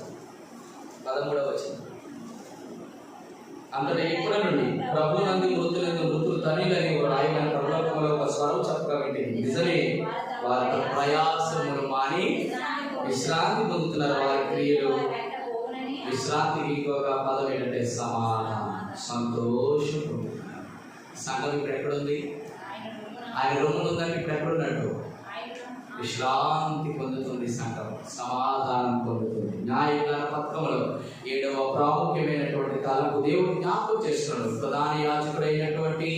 13వ వచనం. అంతటా ఎప్పుడ నుండి ప్రభు నందు మృతులు తనిలని రాయమైన పరలోకంలో ఒక స్వరం చెప్పగా వింటింది. నిజమే, వారి ప్రయాసములు మాని విశ్రాంతి పొందుతున్నారు. వారి క్రియలు విశ్రాంతికి ఇంకొక పదం ఏంటంటే సమాధానం, సంతోషం. సంఘం ఇప్పుడు ఎక్కడుంది? ఆయన రొమ్ములు ఉందంటే ఇప్పుడు ఎక్కడున్నట్టు? విశ్రాంతి పొందుతుంది సంఘం, సమాధానం పొందుతుంది. న్యాయవిధాన పథకంలో 7వ ప్రాముఖ్యమైనటువంటి కాలంకు దేవుడు జ్ఞాపకం చేస్తున్నాడు. ప్రధాన యాజకుడైనటువంటి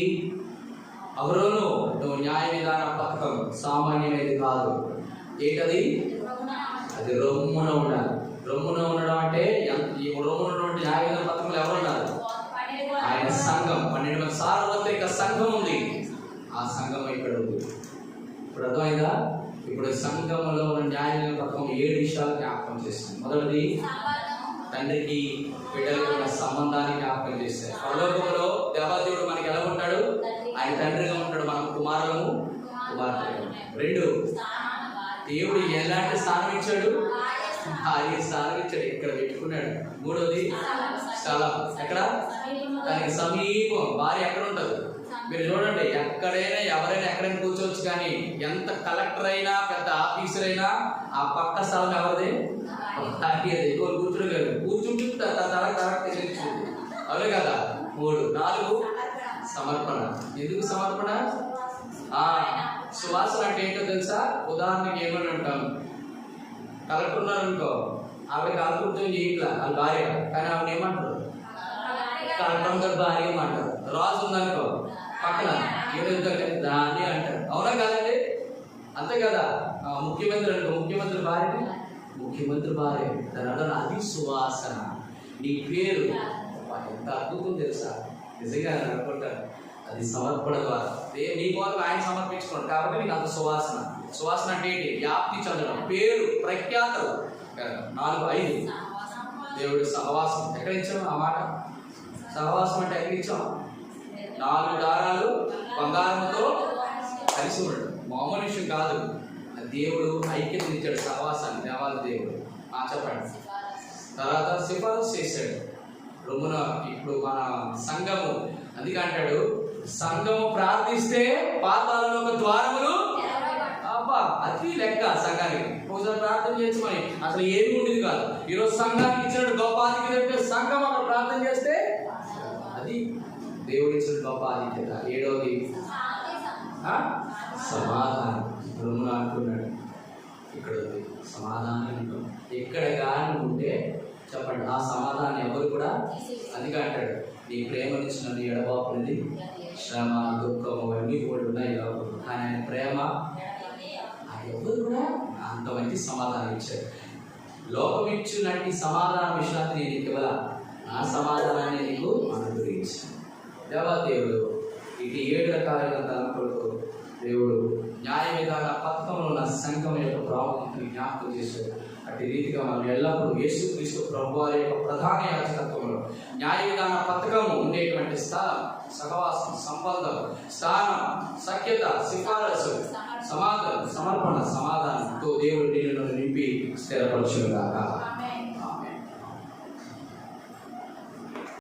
అవరోను, నువ్వు న్యాయ విధాన పథకం సామాన్యమైనది కాదు. ఏంటది? అది రొమ్మున ఉండాలి. రొమ్మున ఉండడం అంటే ఈ రొమ్మున ఉన్నటువంటి న్యాయ విధాన పథకంలో ఎవరున్నారు? ఆయన సంఘం. 12 మంది సార్వత్రిక సంఘం ఉంది. ఆ సంఘం ఇక్కడ ఉంది. ఇప్పుడు అర్థమైందా? ఇప్పుడు సంఘంలో ఉన్న న్యాయ పథకం 7 విషయాలు జ్ఞాపకం చేస్తుంది. మొదటిది, తండ్రికి బిడ్డలకు ఉన్న సంబంధాన్ని జ్ఞాపకం చేస్తారు. పరలోకంలో దేవాదేవుడు మనకి ఎలా ఉంటాడు? ఆయన తండ్రిగా ఉంటాడు, మనం కుమారులము కుమార్తెలు. 2, దేవుడు ఎలాంటి స్థానం ఇచ్చాడు? ఆయన స్థానం ఇచ్చాడు, ఇక్కడ పెట్టుకున్నాడు. 3వది స్థలం. ఎక్కడ? దానికి సమీపం. భార్య ఎక్కడ ఉంటుంది? మీరు చూడండి, ఎక్కడైనా ఎవరైనా ఎక్కడైనా కూర్చోవచ్చు, కానీ ఎంత కలెక్టర్ అయినా పెద్ద ఆఫీసర్ అయినా ఆ పక్క స్థలం ఎవరిది? కూర్చుంటారు, కూర్చుంటుంటే తెలియచుంది. అవును కదా? 3. 4 సమర్పణ. ఎందుకు సమర్పణ? సువాసన అంటే ఏంటో తెలుసా? ఉదాహరణకి ఏమని అంటాం, కలెక్టర్ ఉన్నారనుకో, ఆవిడకి అద్భుతం చేయట్లా వాళ్ళ భార్య, కానీ ఆవిడ ఏమంటారు? కలకందరు భార్య ఏమంటారు? రాజు ఉందనుకో పక్కన ఏదో దాన్ని అంటారు. అవునా కాదండి? అంతే కదా. ముఖ్యమంత్రి అనుకో, ముఖ్యమంత్రి భార్యని ముఖ్యమంత్రి భార్య, దాని అర్థం అది సువాసన. నీ పేరు ఎంత అద్భుతం తెలుసా? నిజంగా అనుకుంటారు. అది సమర్పణ ద్వారా నీ కోసం ఆయన సమర్పించుకోండి కాబట్టి నీకు అంత సువాసన. సువాసన అంటే ఏంటి? వ్యాప్తి చెందడం, పేరు ప్రఖ్యాతలు. 4, 5 దేవుడు సహవాసం ఎక్కడ ఇచ్చాం? ఆ మాట సహవాసం అంటే ఎక్కడ ఇచ్చాం? 4 దారాలు బంగారంతో కలిసి ఉండడం మామూలు విషయం కాదు. దేవుడు ఐక్యత ఇచ్చాడు సహవాసాన్ని, దేవాల దేవుడు. చెప్పండి. తర్వాత సిఫారసు చేశాడు రొమ్మున. ఇప్పుడు మన సంఘము, అందుకే అంటాడు సంఘము ప్రార్థిస్తే పాతాళలోక ద్వారములు. అబ్బా, అది లెక్క సంఘానికి. ఒకసారి ప్రార్థన చేయించమని అసలు ఏమి ఉండేది కాదు. ఈరోజు సంఘానికి ఇచ్చినట్టు గొప్ప ఆధిక్యత, సంఘం అక్కడ ప్రార్థన చేస్తే అది దేవుడు ఇచ్చిన గొప్ప ఆధిక్యత. 7వది సమాధానం. రొమ్మున అంటున్నాడు ఇక్కడ ఉంది సమాధానం. ఎక్కడ కానీ ఉంటే చెప్పండి, ఆ సమాధానం ఎవరు కూడా. అందుకే అంటాడు నీ ప్రేమ నుంచి నన్ను ఎడబాపునిది శ్రమ దుఃఖము అన్నీ కూడా ఉన్నాయి లోపల, కానీ ఆయన ప్రేమ ఎవరు కూడా అంత మంచి సమాధానం ఇచ్చాడు. లోకం ఇచ్చినట్టు సమాధానం విషయాన్ని నేను నీకు ఇవ్వాల, ఆ సమాధానాన్ని నీకు అనుగ్రహించాను. దేవాదేవుడు ఇటు 7 రకాలుగా తలంపులతో దేవుడు న్యాయ విధాన పథకంలో ఉన్న సంఘం యొక్క ప్రాముఖ్యతను జ్ఞాపకం చేశాడు. అటు రీతిగా మనం ఎల్లప్పుడూ యేసుక్రీస్తు ప్రభువారి యొక్క ప్రధాన యాజకత్వంలో న్యాయ విధాన పథకం ఉండేటువంటి స్థలం, సహవాసం, సంబంధం, స్థానం, సఖ్యత, సిఫారసు, సమాధానం, సమర్పణ, సమాధానంతో దేవుడు నిన్ను నింపి స్థిరపరచుగాక.